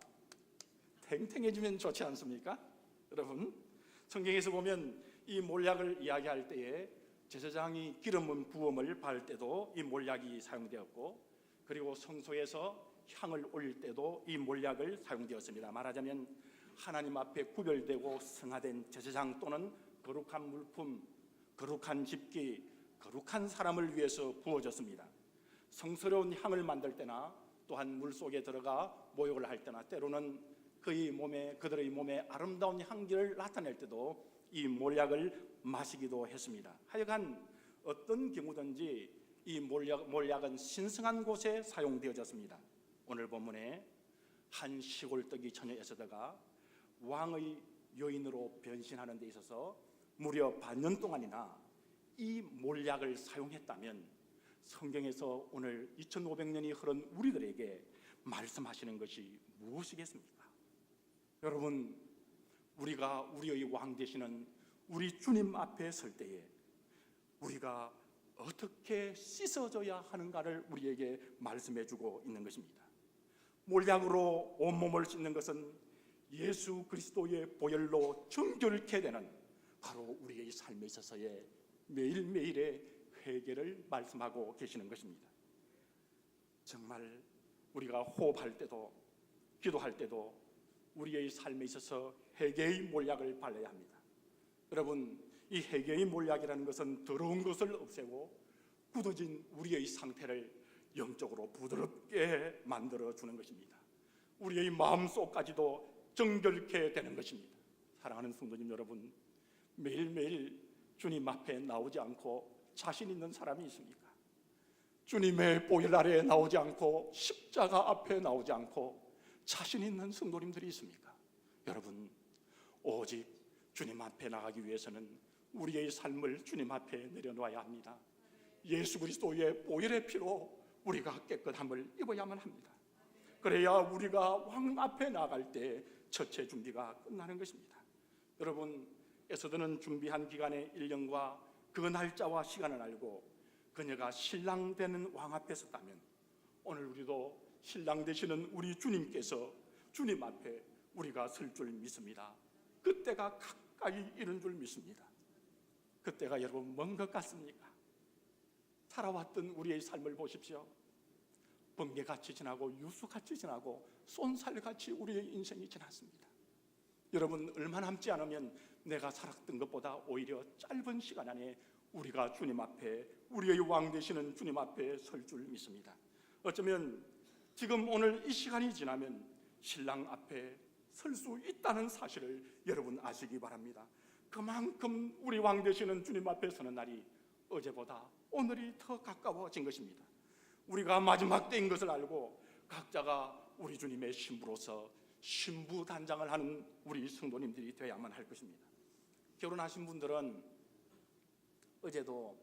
탱탱해지면 좋지 않습니까? 여러분 성경에서 보면 이 몰약을 이야기할 때에 제사장이 기름 부음을 받을 때도 이 몰약이 사용되었고, 그리고 성소에서 향을 올릴 때도 이 몰약을 사용되었습니다. 말하자면 하나님 앞에 구별되고 성화된 제사장 또는 거룩한 물품, 거룩한 집기, 거룩한 사람을 위해서 부어졌습니다. 성스러운 향을 만들 때나 또한 물속에 들어가 모욕을 할 때나 때로는 그들의 몸에 아름다운 향기를 나타낼 때도 이 몰약을 마시기도 했습니다. 하여간 어떤 경우든지 이 몰약은 신성한 곳에 사용되어졌습니다. 오늘 본문에 한 시골떡이 처녀 에스더가 왕의 여인으로 변신하는 데 있어서 무려 반년 동안이나 이 몰약을 사용했다면 성경에서 오늘 2500년이 흐른 우리들에게 말씀하시는 것이 무엇이겠습니까? 여러분 우리가 우리의 왕 되시는 우리 주님 앞에 설 때에 우리가 어떻게 씻어져야 하는가를 우리에게 말씀해주고 있는 것입니다. 몰약으로 온몸을 씻는 것은 예수 그리스도의 보혈로 정결케 되는 바로 우리의 삶에 있어서의 매일매일의 회개를 말씀하고 계시는 것입니다. 정말 우리가 호흡할 때도 기도할 때도 우리의 삶에 있어서 회개의 몰약을 발라야 합니다. 여러분 이 회개의 몰약이라는 것은 더러운 것을 없애고 굳어진 우리의 상태를 영적으로 부드럽게 만들어주는 것입니다. 우리의 마음속까지도 정결케 되는 것입니다. 사랑하는 성도님 여러분, 매일매일 주님 앞에 나오지 않고 자신 있는 사람이 있습니까? 주님의 보혈 아래에 나오지 않고 십자가 앞에 나오지 않고 자신 있는 성도님들이 있습니까? 여러분, 오직 주님 앞에 나가기 위해서는 우리의 삶을 주님 앞에 내려놓아야 합니다. 예수 그리스도의 보혈의 피로 우리가 깨끗함을 입어야만 합니다. 그래야 우리가 왕 앞에 나갈 때 첫째 준비가 끝나는 것입니다. 여러분, 에스더는 준비한 기간의 1년과 그 날짜와 시간을 알고 그녀가 신랑 되는 왕 앞에 섰다면 오늘 우리도 신랑 되시는 우리 주님께서 주님 앞에 우리가 설 줄 믿습니다. 그때가 가까이 이른 줄 믿습니다. 그때가 여러분 먼 것 같습니까? 살아왔던 우리의 삶을 보십시오. 번개같이 지나고 유수같이 지나고 쏜살같이 우리의 인생이 지났습니다. 여러분, 얼마 남지 않으면 내가 살았던 것보다 오히려 짧은 시간 안에 우리가 주님 앞에, 우리의 왕 되시는 주님 앞에 설 줄 믿습니다. 어쩌면 지금 오늘 이 시간이 지나면 신랑 앞에 설 수 있다는 사실을 여러분 아시기 바랍니다. 그만큼 우리 왕 되시는 주님 앞에 서는 날이 어제보다 오늘이 더 가까워진 것입니다. 우리가 마지막 때인 것을 알고 각자가 우리 주님의 신부로서 신부 단장을 하는 우리 성도님들이 되어야만 할 것입니다. 결혼하신 분들은 어제도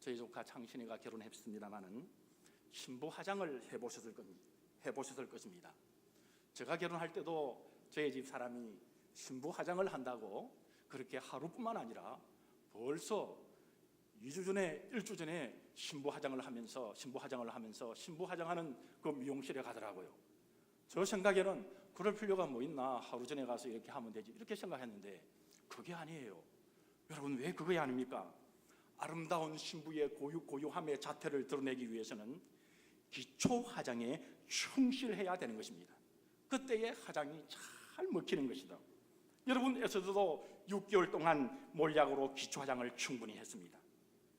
저희 조카 창신이가 결혼했습니다마는 신부 화장을 해보셨을 것입니다. 제가 결혼할 때도 저희 집 사람이 신부 화장을 한다고 그렇게 하루뿐만 아니라 벌써 2주 전에 1주 전에 신부 화장을 하면서 신부 화장하는 그 미용실에 가더라고요. 저 생각에는 그럴 필요가 뭐 있나, 하루 전에 가서 이렇게 하면 되지 이렇게 생각했는데 그게 아니에요. 여러분, 왜 그게 아닙니까? 아름다운 신부의 고유함의 자태를 드러내기 위해서는 기초 화장에 충실해야 되는 것입니다. 그때의 화장이 잘 먹히는 것이다. 여러분, 에스더도 6개월 동안 몰약으로 기초 화장을 충분히 했습니다.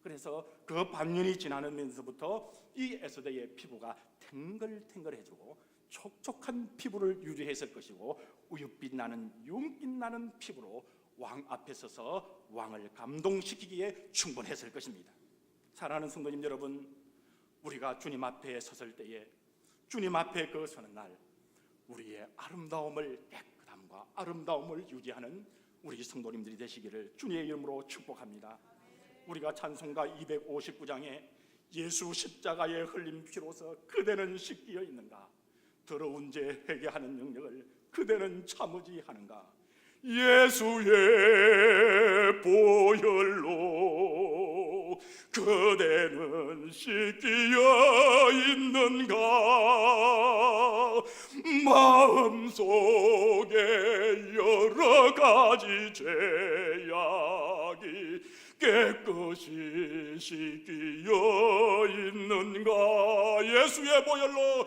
그래서 그 반년이 지나면서부터 이 에스더의 피부가 탱글탱글해지고 촉촉한 피부를 유지했을 것이고 우윳빛 나는 윤빛 나는 피부로 왕 앞에 서서 왕을 감동시키기에 충분했을 것입니다. 사랑하는 성도님 여러분, 우리가 주님 앞에 섰을 때에 주님 앞에 그 서는 날 우리의 아름다움을, 깨끗함과 아름다움을 유지하는 우리 성도님들이 되시기를 주님의 이름으로 축복합니다. 우리가 찬송가 259장에 예수 십자가에 흘린 피로서 그대는 씻기어 있는가, 더러운 죄 회개하는 능력을 그대는 참으지 하는가, 예수의 보혈로 그대는 씻기어 있는가, 마음속에 여러 가지 죄악이 깨끗이 씻기어 있는가, 예수의 보혈로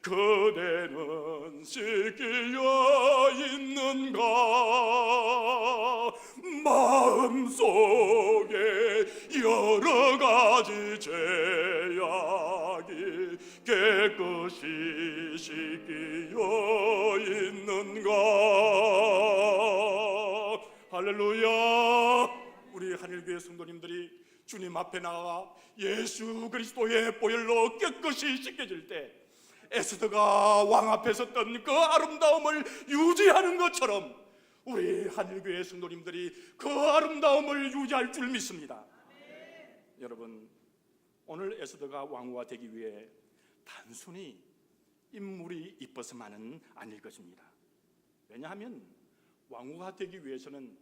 그대는 씻기어 있는가, 마음속에 여러 가지 죄악이 깨끗이 씻기어 있는가. 할렐루야. 우리 하늘교회 성도님들이 주님 앞에 나가 예수 그리스도의 보혈로 깨끗이 씻겨질 때 에스더가 왕 앞에 섰던 그 아름다움을 유지하는 것처럼 우리 하늘교회 성도님들이 그 아름다움을 유지할 줄 믿습니다. 여러분, 오늘 에스더가 왕후가 되기 위해 단순히 인물이 이뻐서만은 아닐 것입니다. 왜냐하면 왕후가 되기 위해서는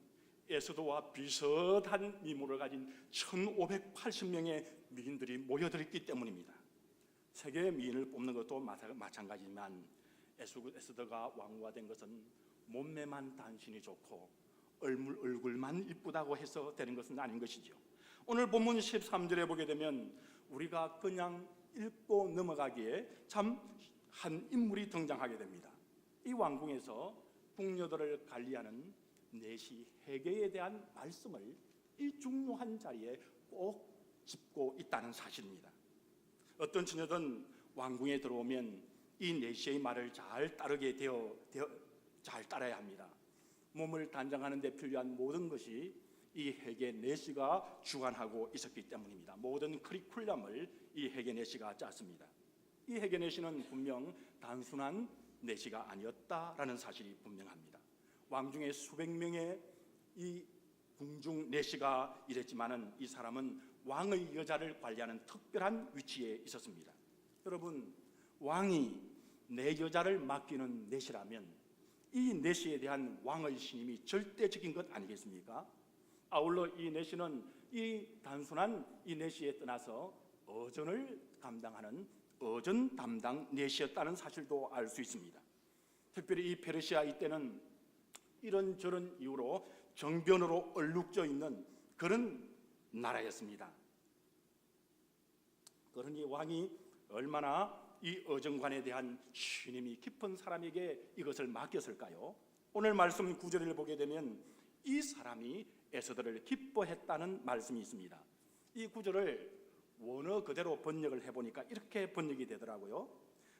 에스더와 비슷한 미모를 가진 1580명의 미인들이 모여들었기 때문입니다. 세계 미인을 뽑는 것도 마찬가지지만 에스더가 왕후가 된 것은 몸매만 단순히 좋고 얼굴만 이쁘다고 해서 되는 것은 아닌 것이죠. 오늘 본문 13절에 보게 되면 우리가 그냥 읽고 넘어가기에 참 한 인물이 등장하게 됩니다. 이 왕궁에서 궁녀들을 관리하는 내시 해계에 대한 말씀을 이 중요한 자리에 꼭 짚고 있다는 사실입니다. 어떤 처녀든 왕궁에 들어오면 이 내시의 말을 잘 잘 따라야 합니다. 몸을 단장하는 데 필요한 모든 것이 이 회계 내시가 주관하고 있었기 때문입니다. 모든 커리큘럼을 이 회계 내시가 짰습니다. 이 회계 내시는 분명 단순한 내시가 아니었다라는 사실이 분명합니다. 왕중의 수백 명의 이 궁중 내시가 이랬지만은 이 사람은 왕의 여자를 관리하는 특별한 위치에 있었습니다. 여러분, 왕이 내 여자를 맡기는 내시라면 이 내시에 대한 왕의 신임이 절대적인 것 아니겠습니까? 아울러 이 내시는 이 단순한 이 내시에 떠나서 어전을 감당하는 어전 담당 내시였다는 사실도 알 수 있습니다. 특별히 이 페르시아 이때는 이런저런 이유로 정변으로 얼룩져 있는 그런 나라였습니다. 그러니 왕이 얼마나 이 어정관에 대한 신임이 깊은 사람에게 이것을 맡겼을까요? 오늘 말씀 9절을 보게 되면 이 사람이 에스더를 기뻐했다는 말씀이 있습니다. 이 구절을 원어 그대로 번역을 해보니까 이렇게 번역이 되더라고요.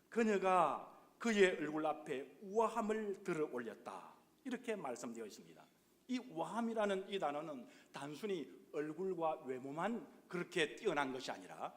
그녀가 그의 얼굴 앞에 우아함을 들어 올렸다, 이렇게 말씀되어 있습니다. 이 우아함이라는 이 단어는 단순히 얼굴과 외모만 그렇게 뛰어난 것이 아니라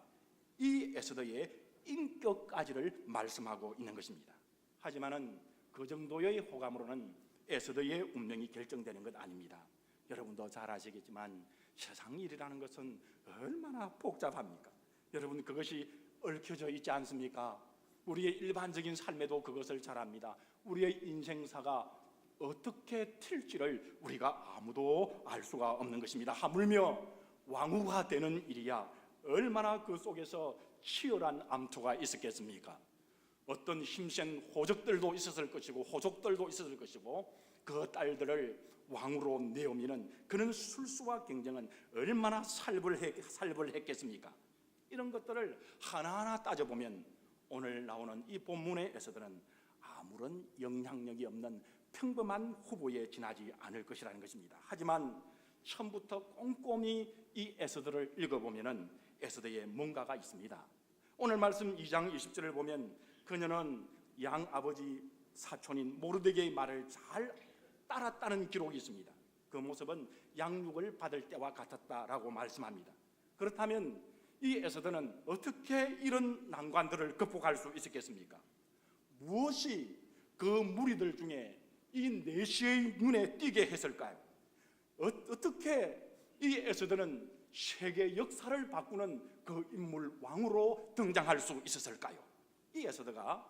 이 에스더의 인격까지를 말씀하고 있는 것입니다. 하지만은 그 정도의 호감으로는 에스더의 운명이 결정되는 것 아닙니다. 여러분도 잘 아시겠지만 세상 일이라는 것은 얼마나 복잡합니까? 여러분, 그것이 얽혀져 있지 않습니까? 우리의 일반적인 삶에도 그것을 잘 압니다. 우리의 인생사가 어떻게 튈지를 우리가 아무도 알 수가 없는 것입니다. 하물며 왕후가 되는 일이야 얼마나 그 속에서 치열한 암투가 있었겠습니까? 어떤 힘센 호적들도 있었을 것이고 호족들도 있었을 것이고 그 딸들을 왕으로 내어미는 그런 술수와 경쟁은 얼마나 살벌했겠습니까? 이런 것들을 하나하나 따져보면 오늘 나오는 이 본문의 에스더는 아무런 영향력이 없는 평범한 후보에 지나지 않을 것이라는 것입니다. 하지만 처음부터 꼼꼼히 이 에스더를 읽어보면 에스더에 뭔가가 있습니다. 오늘 말씀 2장 20절을 보면 그녀는 양아버지 사촌인 모르드게의 말을 잘 따랐다는 기록이 있습니다. 그 모습은 양육을 받을 때와 같았다라고 말씀합니다. 그렇다면 이 에스더는 어떻게 이런 난관들을 극복할 수 있었겠습니까? 무엇이 그 무리들 중에 이 내시의 눈에 띄게 했을까요? 어떻게 이 에스더는 세계 역사를 바꾸는 그 인물 왕으로 등장할 수 있었을까요? 이 에스더가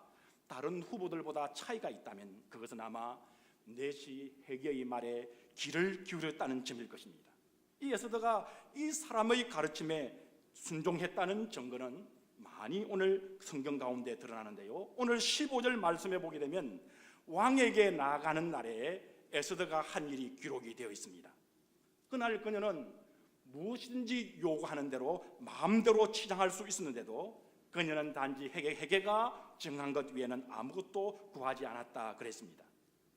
다른 후보들보다 차이가 있다면 그것은 아마 내시 헤게의 말에 귀를 기울였다는 점일 것입니다. 이 에스더가 이 사람의 가르침에 순종했다는 증거는 많이 오늘 성경 가운데 드러나는데요. 오늘 15절 말씀에 보게 되면 왕에게 나아가는 날에 에스더가 한 일이 기록이 되어 있습니다. 그날 그녀는 무엇이든지 요구하는 대로 마음대로 치장할 수 있었는데도 그녀는 단지 헤게가 정한 것 외에는 아무것도 구하지 않았다 그랬습니다.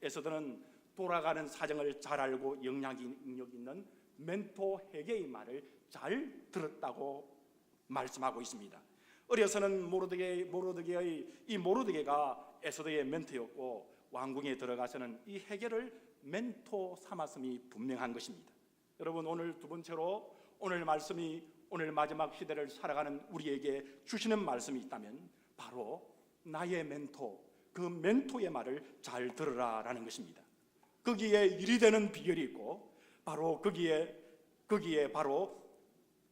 에스더는 돌아가는 사정을 잘 알고 영향력 있는 멘토 헤게의 말을 잘 들었다고 말씀하고 있습니다. 어려서는 모르드게가 에스더의 멘토였고 왕궁에 들어가서는 이 헤게를 멘토 삼았음이 분명한 것입니다. 여러분, 오늘 두 번째로 오늘 말씀이 오늘 마지막 시대를 살아가는 우리에게 주시는 말씀이 있다면 바로 나의 멘토, 그 멘토의 말을 잘 들으라라는 것입니다. 거기에 일이 되는 비결이 있고 바로 거기에 바로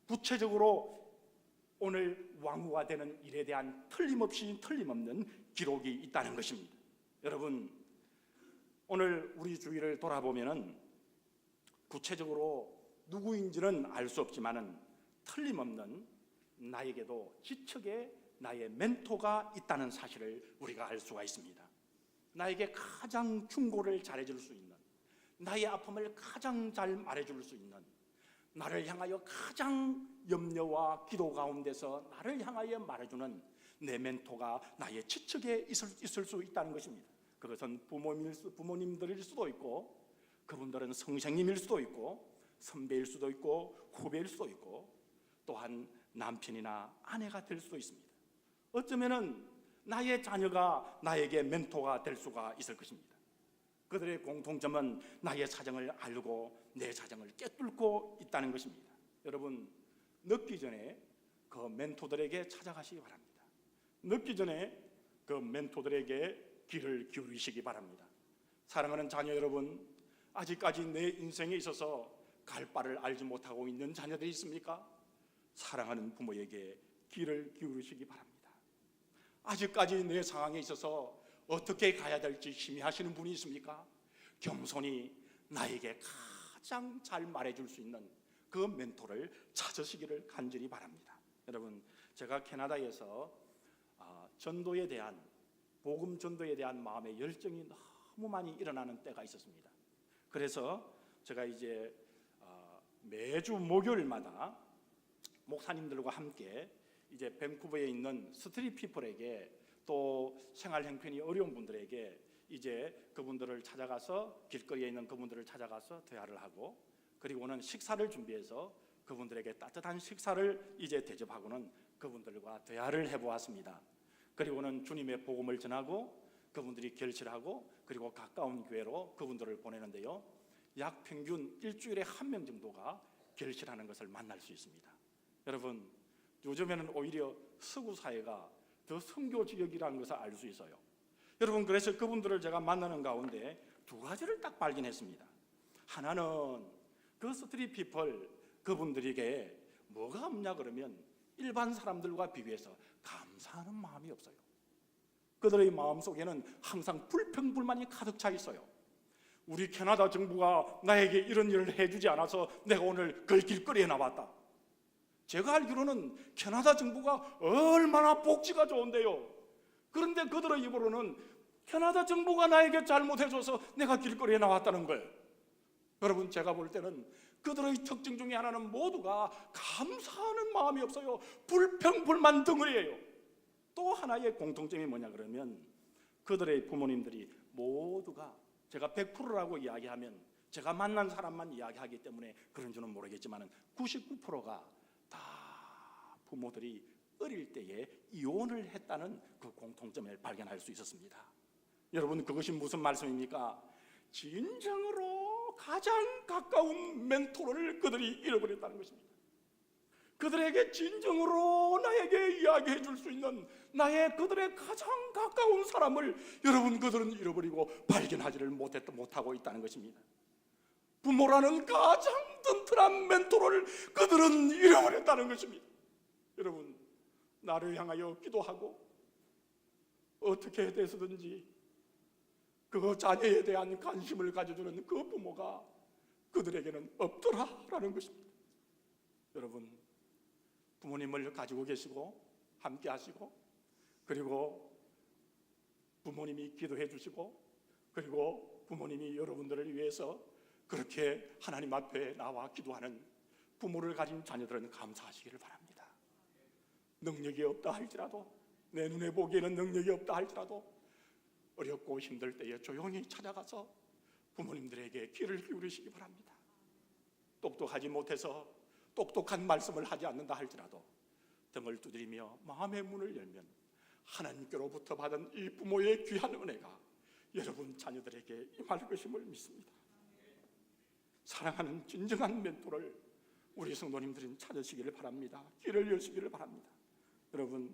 구체적으로 오늘 왕후가 되는 일에 대한 틀림없는 기록이 있다는 것입니다. 여러분, 오늘 우리 주위를 돌아보면은 구체적으로 누구인지는 알 수 없지만은 틀림없는 나에게도 지척에 나의 멘토가 있다는 사실을 우리가 알 수가 있습니다. 나에게 가장 충고를 잘해줄 수 있는, 나의 아픔을 가장 잘 말해줄 수 있는, 나를 향하여 가장 염려와 기도 가운데서 나를 향하여 말해주는 내 멘토가 나의 지척에 있을 수 있다는 것입니다. 그것은 부모님들일 수도 있고, 그분들은 선생님일 수도 있고, 선배일 수도 있고, 후배일 수도 있고, 또한 남편이나 아내가 될 수도 있습니다. 어쩌면은 나의 자녀가 나에게 멘토가 될 수가 있을 것입니다. 그들의 공통점은 나의 사정을 알고 내 사정을 꿰뚫고 있다는 것입니다. 여러분, 늦기 전에 그 멘토들에게 찾아가시기 바랍니다. 늦기 전에 그 멘토들에게 귀를 기울이시기 바랍니다. 사랑하는 자녀 여러분, 아직까지 내 인생에 있어서 갈 바를 알지 못하고 있는 자녀들이 있습니까? 사랑하는 부모에게 귀를 기울이시기 바랍니다. 아직까지 내 상황에 있어서 어떻게 가야 될지 희미하시는 분이 있습니까? 겸손히 나에게 가장 잘 말해줄 수 있는 그 멘토를 찾으시기를 간절히 바랍니다. 여러분, 제가 캐나다에서 전도에 대한, 복음 전도에 대한 마음의 열정이 너무 많이 일어나는 때가 있었습니다. 그래서 제가 이제 매주 목요일마다 목사님들과 함께 이제 밴쿠버에 있는 스트리트 피플에게, 또 생활 형편이 어려운 분들에게 이제 그분들을 찾아가서, 길거리에 있는 그분들을 찾아가서 대화를 하고, 그리고는 식사를 준비해서 그분들에게 따뜻한 식사를 이제 대접하고는 그분들과 대화를 해보았습니다. 그리고는 주님의 복음을 전하고 그분들이 결실하고, 그리고 가까운 교회로 그분들을 보내는데요, 약 평균 일주일에 1명 정도가 결실하는 것을 만날 수 있습니다. 여러분, 요즘에는 오히려 서구 사회가 더 선교 지역이라는 것을 알 수 있어요. 여러분, 그래서 그분들을 제가 만나는 가운데 두 가지를 딱 발견했습니다. 하나는 그 스트리트 피플, 그분들에게 뭐가 없냐 그러면 일반 사람들과 비교해서 감사하는 마음이 없어요. 그들의 마음속에는 항상 불평불만이 가득 차 있어요. 우리 캐나다 정부가 나에게 이런 일을 해주지 않아서 내가 오늘 그 길거리에 나왔다. 제가 알기로는 캐나다 정부가 얼마나 복지가 좋은데요. 그런데 그들의 입으로는 캐나다 정부가 나에게 잘못해줘서 내가 길거리에 나왔다는 거예요. 여러분, 제가 볼 때는 그들의 특징 중에 하나는 모두가 감사하는 마음이 없어요. 불평불만 덩어리예요. 또 하나의 공통점이 뭐냐 그러면 그들의 부모님들이 모두가, 제가 100%라고 이야기하면 제가 만난 사람만 이야기하기 때문에 그런지는 모르겠지만 99%가 다 부모들이 어릴 때에 이혼을 했다는 그 공통점을 발견할 수 있었습니다. 여러분, 그것이 무슨 말씀입니까? 진정으로 가장 가까운 멘토를 그들이 잃어버렸다는 것입니다. 그들에게 진정으로 나에게 이야기해 줄 수 있는 그들의 가장 가까운 사람을 여러분, 그들은 잃어버리고 발견하지를 못하고 있다는 것입니다. 부모라는 가장 튼튼한 멘토를 그들은 잃어버렸다는 것입니다. 여러분, 나를 향하여 기도하고 어떻게 돼서든지 그 자녀에 대한 관심을 가져주는 그 부모가 그들에게는 없더라라는 것입니다. 여러분, 부모님을 가지고 계시고 함께 하시고, 그리고 부모님이 기도해 주시고, 그리고 부모님이 여러분들을 위해서 그렇게 하나님 앞에 나와 기도하는 부모를 가진 자녀들은 감사하시기를 바랍니다. 능력이 없다 할지라도, 내 눈에 보기에는 능력이 없다 할지라도 어렵고 힘들 때에 조용히 찾아가서 부모님들에게 귀를 기울이시기 바랍니다. 똑똑하지 못해서 똑똑한 말씀을 하지 않는다 할지라도 등을 두드리며 마음의 문을 열면 하나님께로부터 받은 이 부모의 귀한 은혜가 여러분 자녀들에게 임할 것임을 믿습니다. 사랑하는 진정한 멘토를 우리 성도님들은 찾으시기를 바랍니다. 길을 여시기를 바랍니다. 여러분,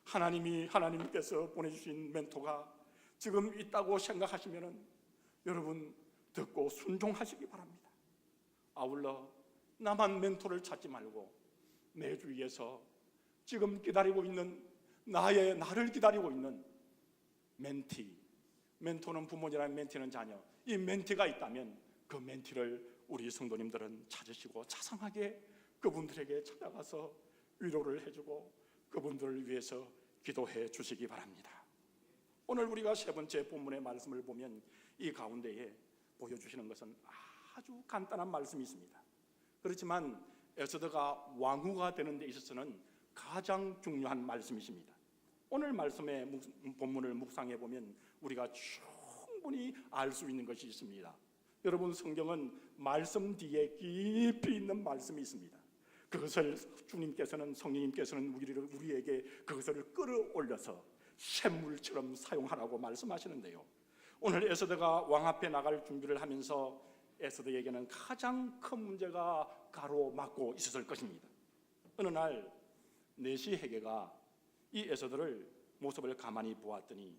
하나님께서 보내주신 멘토가 지금 있다고 생각하시면 여러분 듣고 순종하시기 바랍니다. 아울러 나만 멘토를 찾지 말고 내 주위에서 지금 기다리고 있는 나를 기다리고 있는 멘토는 부모지만 멘티는 자녀, 이 멘티가 있다면 그 멘티를 우리 성도님들은 찾으시고 자상하게 그분들에게 찾아가서 위로를 해주고 그분들을 위해서 기도해 주시기 바랍니다. 오늘 우리가 세 번째 본문의 말씀을 보면 이 가운데에 보여주시는 것은 아주 간단한 말씀이 있습니다. 그렇지만 에스더가 왕후가 되는 데 있어서는 가장 중요한 말씀이십니다. 오늘 말씀의 본문을 묵상해 보면 우리가 충분히 알 수 있는 것이 있습니다. 여러분, 성경은 말씀 뒤에 깊이 있는 말씀이 있습니다. 그것을 주님께서는, 성령님께서는 우리에게 그것을 끌어올려서 샘물처럼 사용하라고 말씀하시는데요. 오늘 에스더가 왕 앞에 나갈 준비를 하면서 에스더에게는 가장 큰 문제가 가로막고 있었을 것입니다. 어느 날 내시 헤게가 이 에스더를 모습을 가만히 보았더니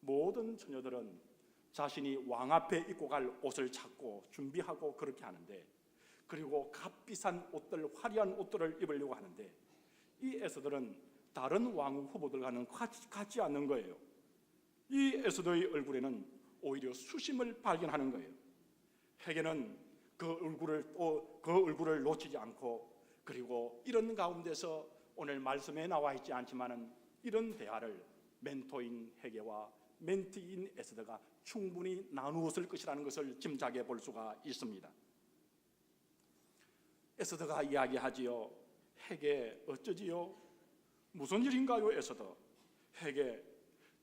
모든 처녀들은 자신이 왕 앞에 입고 갈 옷을 찾고 준비하고 그렇게 하는데, 그리고 값비싼 옷들, 화려한 옷들을 입으려고 하는데, 이 에스더는 다른 왕 후보들과는 같지 않는 거예요. 이 에스더의 얼굴에는 오히려 수심을 발견하는 거예요. 헤게는 그 얼굴을 놓치지 않고, 그리고 이런 가운데서 오늘 말씀에 나와 있지 않지만은 이런 대화를 멘토인 헤게와 멘티인 에스더가 충분히 나누었을 것이라는 것을 짐작해 볼 수가 있습니다. 에스더가 이야기하지요. 헤게 어쩌지요? 무슨 일인가요? 에스더, 헤게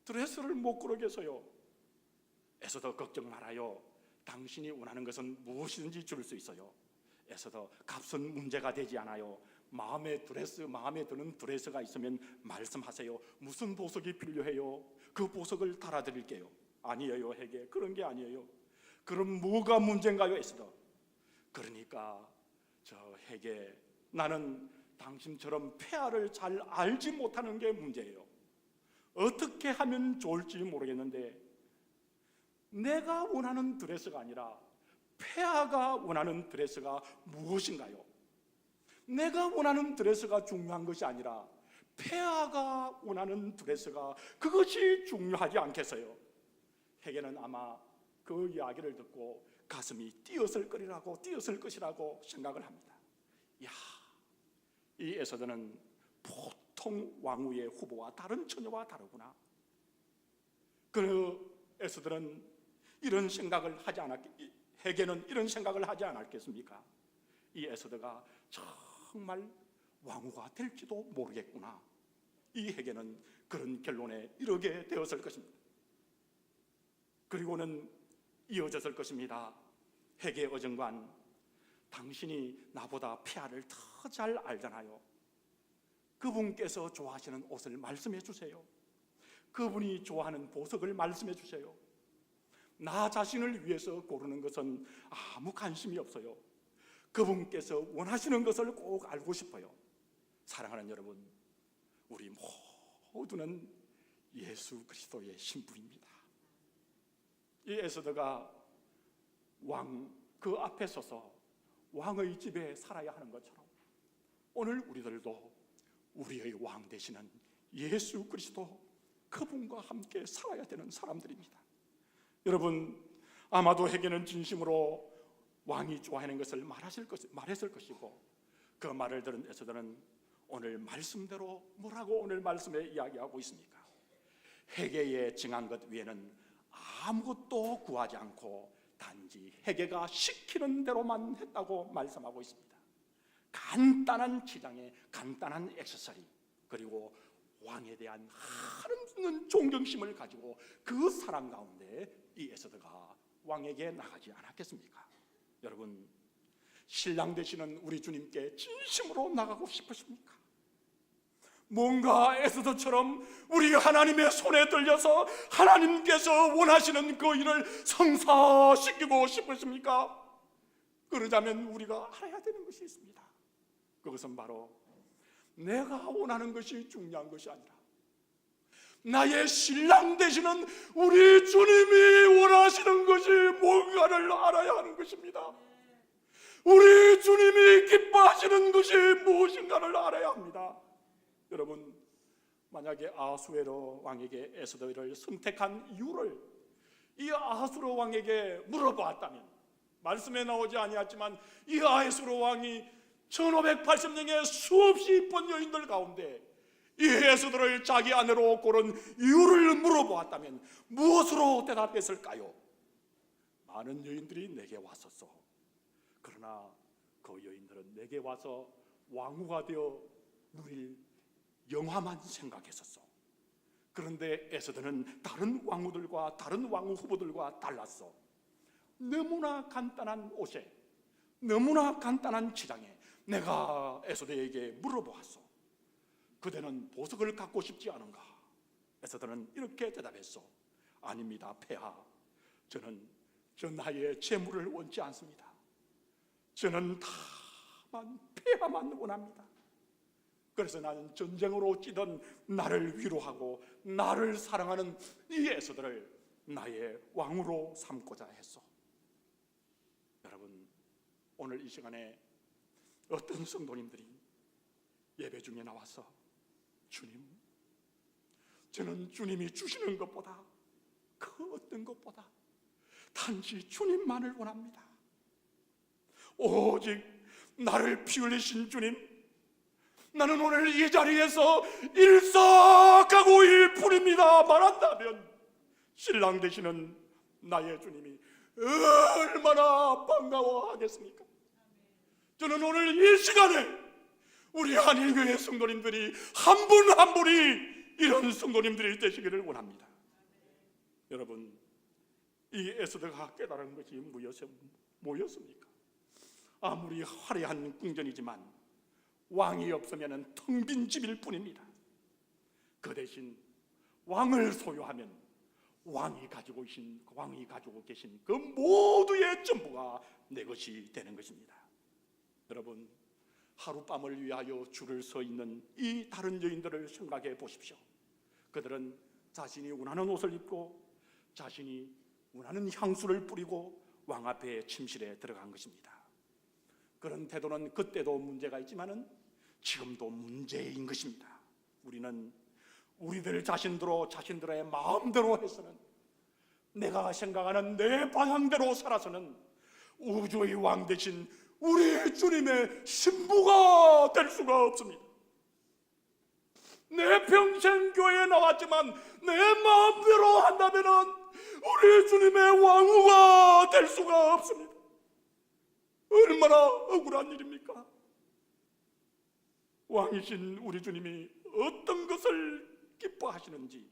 드레스를 못 고르겠어요. 에스더 걱정 말아요. 당신이 원하는 것은 무엇이든지 줄 수 있어요. 에스더, 값은 문제가 되지 않아요. 마음에 드는 드레스가 있으면 말씀하세요. 무슨 보석이 필요해요? 그 보석을 달아드릴게요. 아니에요, 헤게, 그런 게 아니에요. 그럼 뭐가 문제인가요, 에스더? 그러니까 저 헤게, 나는 당신처럼 폐하를 잘 알지 못하는 게 문제예요. 어떻게 하면 좋을지 모르겠는데, 내가 원하는 드레스가 아니라 폐하가 원하는 드레스가 무엇인가요? 내가 원하는 드레스가 중요한 것이 아니라 폐하가 원하는 드레스가, 그것이 중요하지 않겠어요? 헤게는 아마 그 이야기를 듣고 가슴이 뛰었을 것이라고 생각을 합니다. 이야, 이 에스더는 보통 왕후의 후보와 다른 처녀와 다르구나. 그 에스더는 이런 생각을 하지 헤게는 이런 생각을 하지 않았겠습니까? 이 에스더가 정말 왕후가 될지도 모르겠구나. 이 헤게는 그런 결론에 이르게 되었을 것입니다. 그리고는 이어졌을 것입니다. 헤게 어정관, 당신이 나보다 폐하를 더 잘 알잖아요. 그분께서 좋아하시는 옷을 말씀해 주세요. 그분이 좋아하는 보석을 말씀해 주세요. 나 자신을 위해서 고르는 것은 아무 관심이 없어요. 그분께서 원하시는 것을 꼭 알고 싶어요. 사랑하는 여러분, 우리 모두는 예수 그리스도의 신부입니다. 이 에스더가 왕 그 앞에 서서 왕의 집에 살아야 하는 것처럼, 오늘 우리들도 우리의 왕 되시는 예수 그리스도, 그분과 함께 살아야 되는 사람들입니다. 여러분, 아마도 헤게는 진심으로 왕이 좋아하는 것을 말했을 것이고, 그 말을 들은 에스더는 오늘 말씀대로 뭐라고 오늘 말씀에 이야기하고 있습니까? 헤게에 증한 것 외에는 아무것도 구하지 않고 단지 헤게가 시키는 대로만 했다고 말씀하고 있습니다. 간단한 치장에 간단한 액세서리, 그리고 왕에 대한 한없는 존경심을 가지고 그 사람 가운데 이 에스더가 왕에게 나가지 않았겠습니까? 여러분, 신랑 되시는 우리 주님께 진심으로 나가고 싶으십니까? 뭔가 에스더처럼 우리 하나님의 손에 들려서 하나님께서 원하시는 그 일을 성사시키고 싶으십니까? 그러자면 우리가 알아야 되는 것이 있습니다. 그것은 바로 내가 원하는 것이 중요한 것이 아니라 나의 신랑 되시는 우리 주님이 원하시는 것이 뭔가를 알아야 하는 것입니다. 우리 주님이 기뻐하시는 것이 무엇인가를 알아야 합니다. 여러분, 만약에 아하수에로 왕에게 에스더를 선택한 이유를 이 아하수에로 왕에게 물어보았다면, 말씀에 나오지 아니했지만 이 아하수에로 왕이 1580명의 수없이 본 여인들 가운데 이 에스더를 자기 아내로 고른 이유를 물어보았다면 무엇으로 대답했을까요? 많은 여인들이 내게 왔었어. 그러나 그 여인들은 내게 와서 왕후가 되어 누릴 영화만 생각했었어. 그런데 에스더는 다른 왕후들과 다른 왕후 후보들과 달랐어. 너무나 간단한 옷에, 너무나 간단한 치장에 내가 에스더에게 물어보았소. 그대는 보석을 갖고 싶지 않은가? 에스더는 이렇게 대답했소. 아닙니다, 폐하. 저는 저 나의 재물을 원치 않습니다. 저는 다만 폐하만 원합니다. 그래서 나는 전쟁으로 찌든 나를 위로하고 나를 사랑하는 이 에스더를 나의 왕으로 삼고자 했소. 여러분, 오늘 이 시간에 어떤 성도님들이 예배 중에 나와서 주님, 저는 주님이 주시는 것보다 그 어떤 것보다 단지 주님만을 원합니다. 오직 나를 피 흘리신 주님, 나는 오늘 이 자리에서 일사가고일 뿐입니다 말한다면 신랑 되시는 나의 주님이 얼마나 반가워하겠습니까? 저는 오늘 이 시간에 우리 한일교회 성도님들이 한 분 한 분이 이런 성도님들이 되시기를 원합니다. 여러분, 이 에스더가 깨달은 것이 뭐였습니까? 아무리 화려한 궁전이지만 왕이 없으면 텅 빈 집일 뿐입니다. 그 대신 왕을 소유하면 왕이 가지고 계신 그 모두의 전부가 내 것이 되는 것입니다. 여러분, 하룻밤을 위하여 줄을 서 있는 이 다른 여인들을 생각해 보십시오. 그들은 자신이 원하는 옷을 입고 자신이 원하는 향수를 뿌리고 왕 앞에 침실에 들어간 것입니다. 그런 태도는 그때도 문제가 있지만은 지금도 문제인 것입니다. 우리는 우리들 자신들의 마음대로 해서는, 내가 생각하는 내 방향대로 살아서는 우주의 왕 되신 우리 주님의 신부가 될 수가 없습니다. 내 평생 교회에 나왔지만 내 마음대로 한다면 우리 주님의 왕후가 될 수가 없습니다. 얼마나 억울한 일입니까? 왕이신 우리 주님이 어떤 것을 기뻐하시는지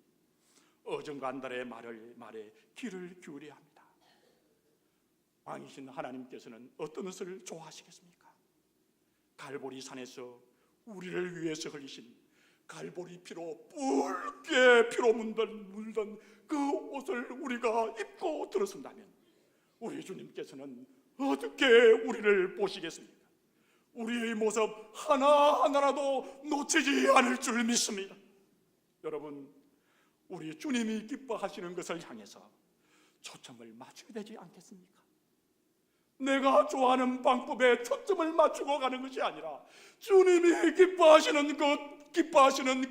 어정간달의 말에 귀를 기울여야 합니다. 왕이신 하나님께서는 어떤 것을 좋아하시겠습니까? 갈보리 산에서 우리를 위해서 흘리신 갈보리 피로 붉게 피로 물든 그 옷을 우리가 입고 들어선다면 우리 주님께서는 어떻게 우리를 보시겠습니까? 우리의 모습 하나하나라도 놓치지 않을 줄 믿습니다. 여러분, 우리 주님이 기뻐하시는 것을 향해서 초점을 맞춰야 되지 않겠습니까? 내가 좋아하는 방법에 초점을 맞추고 가는 것이 아니라 주님이 기뻐하시는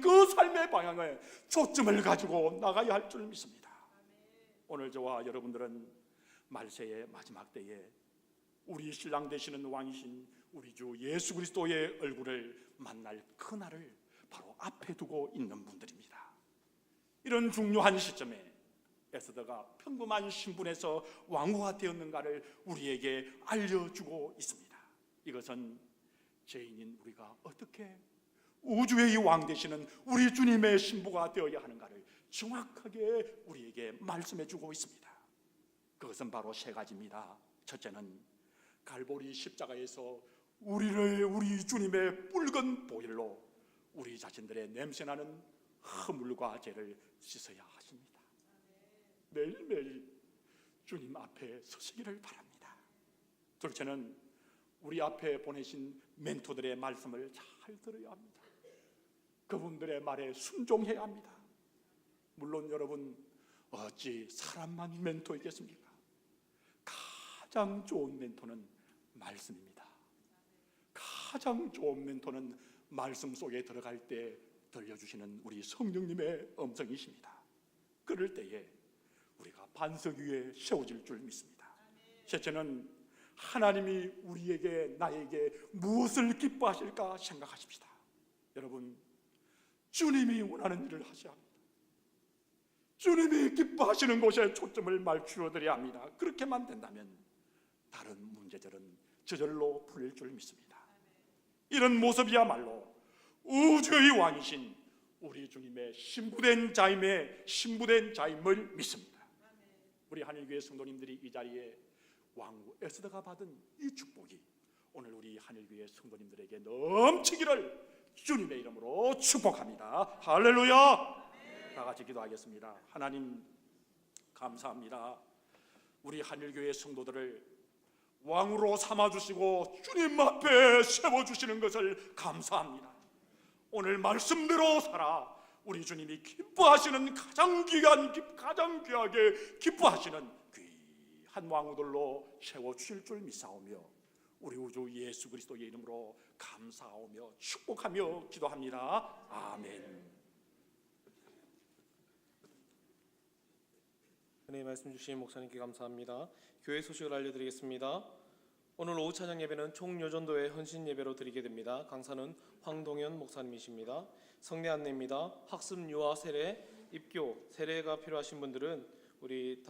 그 삶의 방향에 초점을 가지고 나가야 할 줄 믿습니다. 오늘 저와 여러분들은 말세의 마지막 때에 우리 신랑 되시는 왕이신 우리 주 예수 그리스도의 얼굴을 만날 그날을 바로 앞에 두고 있는 분들입니다. 이런 중요한 시점에 에스더가 평범한 신분에서 왕후가 되었는가를 우리에게 알려주고 있습니다. 이것은 죄인인 우리가 어떻게 우주의 왕 되시는 우리 주님의 신부가 되어야 하는가를 정확하게 우리에게 말씀해주고 있습니다. 그것은 바로 세 가지입니다. 첫째는 갈보리 십자가에서 우리 주님의 붉은 보혈로 우리 자신들의 냄새나는 허물과 죄를 씻어야 하십니다. 매일매일 주님 앞에 서시기를 바랍니다. 둘째는 우리 앞에 보내신 멘토들의 말씀을 잘 들어야 합니다. 그분들의 말에 순종해야 합니다. 물론 여러분, 어찌 사람만 멘토이겠습니까? 가장 좋은 멘토는 말씀입니다. 가장 좋은 멘토는 말씀 속에 들어갈 때 들려주시는 우리 성령님의 음성이십니다. 그럴 때에 우리가 반석 위에 세워질 줄 믿습니다. 셋째는 하나님이 나에게 무엇을 기뻐하실까 생각하십시다. 여러분, 주님이 원하는 일을 하셔야 합니다. 주님이 기뻐하시는 곳에 초점을 맞추어 드려야 합니다. 그렇게만 된다면 다른 문제들은 저절로 풀릴 줄 믿습니다. 이런 모습이야말로 우주의 왕이신 우리 주님의 신부된 자임을 믿습니다. 우리 한일교회 성도님들이 이 자리에 왕후 에스더가 받은 이 축복이 오늘 우리 하늘교회 성도님들에게 넘치기를 주님의 이름으로 축복합니다. 할렐루야. 다 같이 기도하겠습니다. 하나님 감사합니다. 우리 하늘교회 성도들을 왕으로 삼아주시고 주님 앞에 세워주시는 것을 감사합니다. 오늘 말씀대로 살아 우리 주님이 기뻐하시는 가장 귀하게 기뻐하시는 귀한 왕우들로 세워주실 줄 믿사오며 우리 우주 예수 그리스도의 이름으로 감사하며 축복하며 기도합니다. 아멘.
은혜의 말씀 주신 목사님께 감사합니다. 교회 소식을 알려드리겠습니다. 오늘 오후 찬양 예배는 총요전도회 헌신 예배로 드리게 됩니다. 강사는 황동현 목사님이십니다. 성례 안내입니다. 학습, 유아, 세례, 입교, 세례가 필요하신 분들은 우리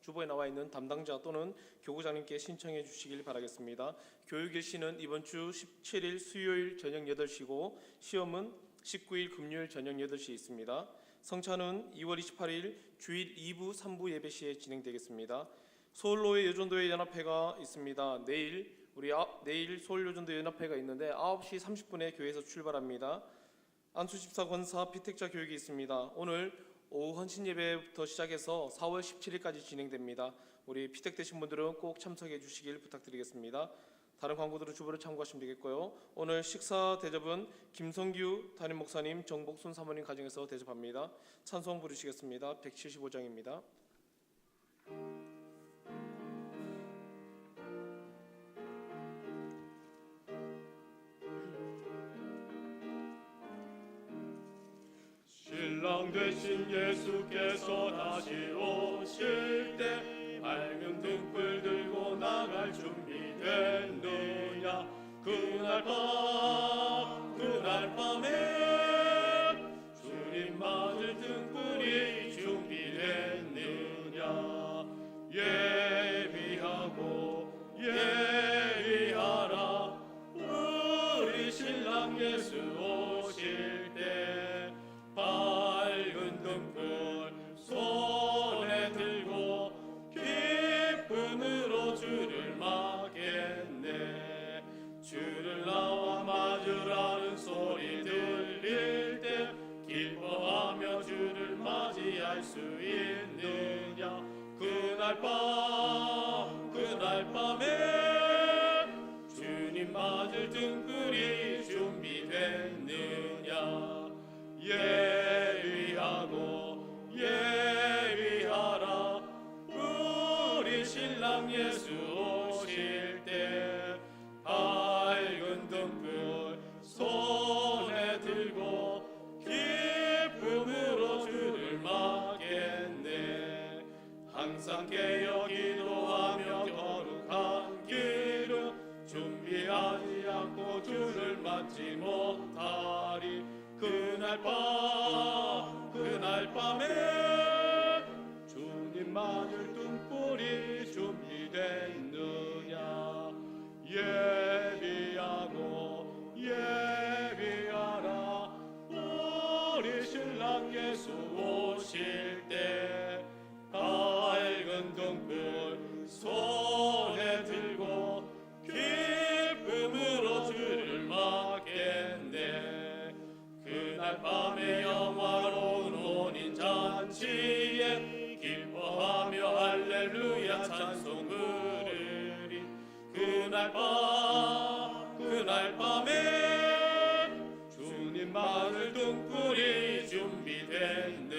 주보에 나와 있는 담당자 또는 교구장님께 신청해 주시길 바라겠습니다. 교육 일시는 이번 주 17일 수요일 저녁 8시고 시험은 19일 금요일 저녁 8시에 있습니다. 성찬은 2월 28일 주일 2부, 3부 예배 시에 진행되겠습니다. 서울로의 요전도회 연합회가 있습니다. 내일 서울 요전도회 연합회가 있는데 9시 30분에 교회에서 출발합니다. 안수집사 권사 피택자 교육이 있습니다. 오늘 오후 헌신 예배부터 시작해서 4월 17일까지 진행됩니다. 우리 피택되신 분들은 꼭 참석해 주시길 부탁드리겠습니다. 다른 광고들은 주보를 참고하시면 되겠고요. 오늘 식사 대접은 김성규 담임 목사님, 정복순 사모님 가정에서 대접합니다. 찬송 부르시겠습니다. 175장입니다.
신랑 되신 예수께서 다시 오실 때 밝은 등불 들고 나갈 준비 됐느냐. 그날 밤에 주님 맞을 등불이 준비됐느냐. 예비하라 우리 신랑 예수 오실 때 밝은 등불 손에 들고 기쁨으로 주를 맞겠네. 주를 나와 맞으라는 소리 들릴 때 기뻐하며 주를 맞이할 수 있느냐. 그날 밤에 주님 맞을 등불이 준비됐느냐. 예비하라 우리 신랑 예수 오실 때 밝은 등불 손에 들고 기쁨으로 주를 맞겠네. 항상 깨어 기도하며 거룩한 길은 준비하지 않고 주를 맞지 못하리. 그날 밤에 주님 맞을 등불이 준비됐느냐. 예비하라 우리 신랑 예수 오실 때 밝은 등불 손에 들고 기쁨으로 주를 맞겠네. 그날 밤에 영화로운 혼인 잔치에 기뻐하며 할렐루야 찬송 부르리. 그날 밤에 주님 맞을 등불이 준비됐느냐.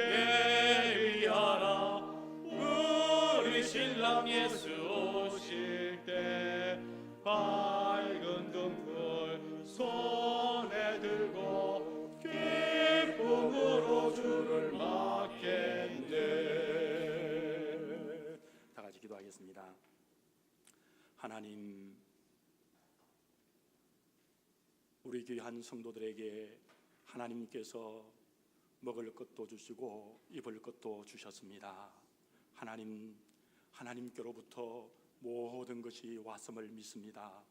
예비하라 우리 신랑 예수 오실 때 밝은 등불 손에 들고 기쁨으로 주를 맞겠네.
다 같이 기도하겠습니다. 하나님, 우리 귀한 성도들에게 하나님께서 먹을 것도 주시고 입을 것도 주셨습니다. 하나님께로부터 모든 것이 왔음을 믿습니다.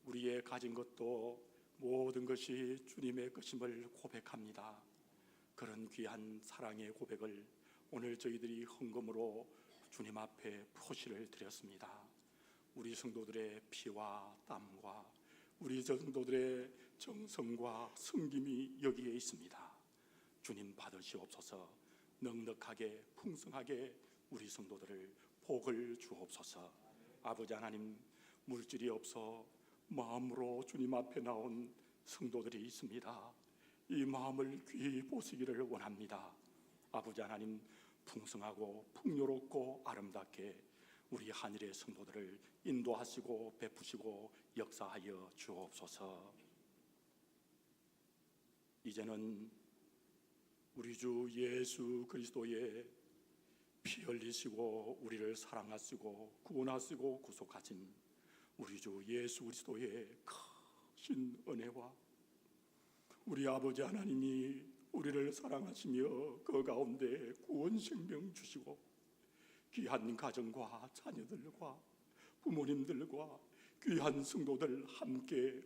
우리의 가진 것도 모든 것이 주님의 것임을 고백합니다. 그런 귀한 사랑의 고백을 오늘 저희들이 헌금으로 주님 앞에 표시를 드렸습니다. 우리 성도들의 피와 땀과 우리 성도들의 정성과 섬김이 여기에 있습니다. 주님 받으시옵소서. 넉넉하게 풍성하게 우리 성도들을 복을 주옵소서. 아버지 하나님, 물질이 없어 마음으로 주님 앞에 나온 성도들이 있습니다. 이 마음을 귀히 보시기를 원합니다. 아버지 하나님, 풍성하고 풍요롭고 아름답게 우리 한일의 성도들을 인도하시고 베푸시고 역사하여 주옵소서. 이제는 우리 주 예수 그리스도의 피 흘리시고 우리를 사랑하시고 구원하시고 구속하신 우리 주 예수 그리스도의 크신 은혜와 우리 아버지 하나님이 우리를 사랑하시며 그 가운데 구원 생명 주시고 귀한 가정과 자녀들과 부모님들과 귀한 성도들 함께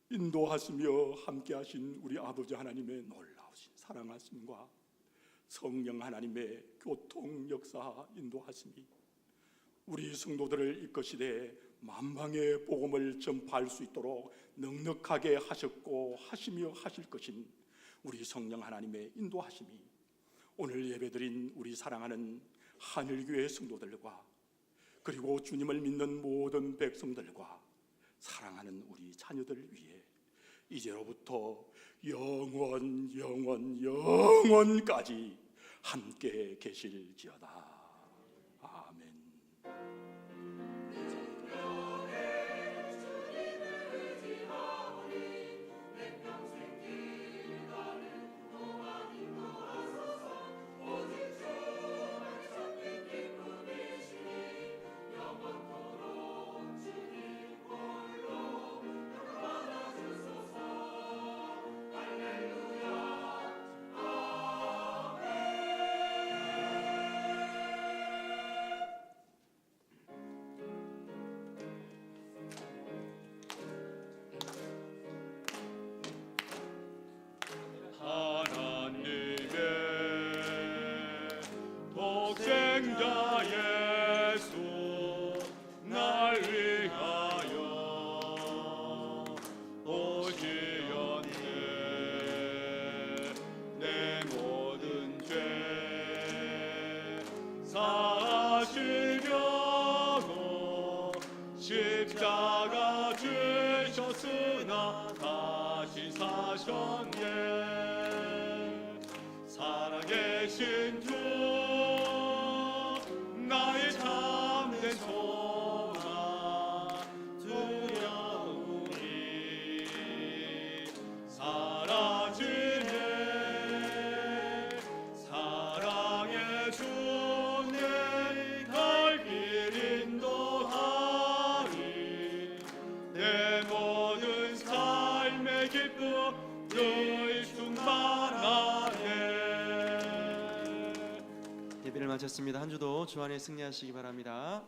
인도하시며 함께 하신 우리 아버지 하나님의 놀라우신 사랑하심과 성령 하나님의 교통 역사 인도하심이 우리 성도들을 이끄시되 만방의 복음을 전파할 수 있도록 넉넉하게 하셨고 하시며 하실 것인 우리 성령 하나님의 인도하심이 오늘 예배드린 우리 사랑하는 한일교회 성도들과 그리고 주님을 믿는 모든 백성들과 사랑하는 우리 자녀들 위해 이제로부터 영원까지 함께 계실지어다. 아멘.
독생자 예수 날 위하여 오시었네. 내 모든 죄 사시려고 십자가 주셨으나 다시 사셨네. 살아계신 주 나의 참된 소망 두려움이 사라지네. 사랑의 주님 갈 길 인도하리. 내 모든 삶의 기쁨 늘 충만하네.
예배를 마쳤습니다. 한 주도 주 안에 승리하시기 바랍니다.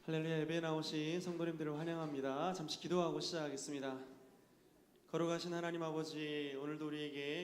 할렐루야. 예배에 나오신 성도님들을 환영합니다. 잠시 기도하고 시작하겠습니다. 걸어가신 하나님 아버지, 오늘도 우리에게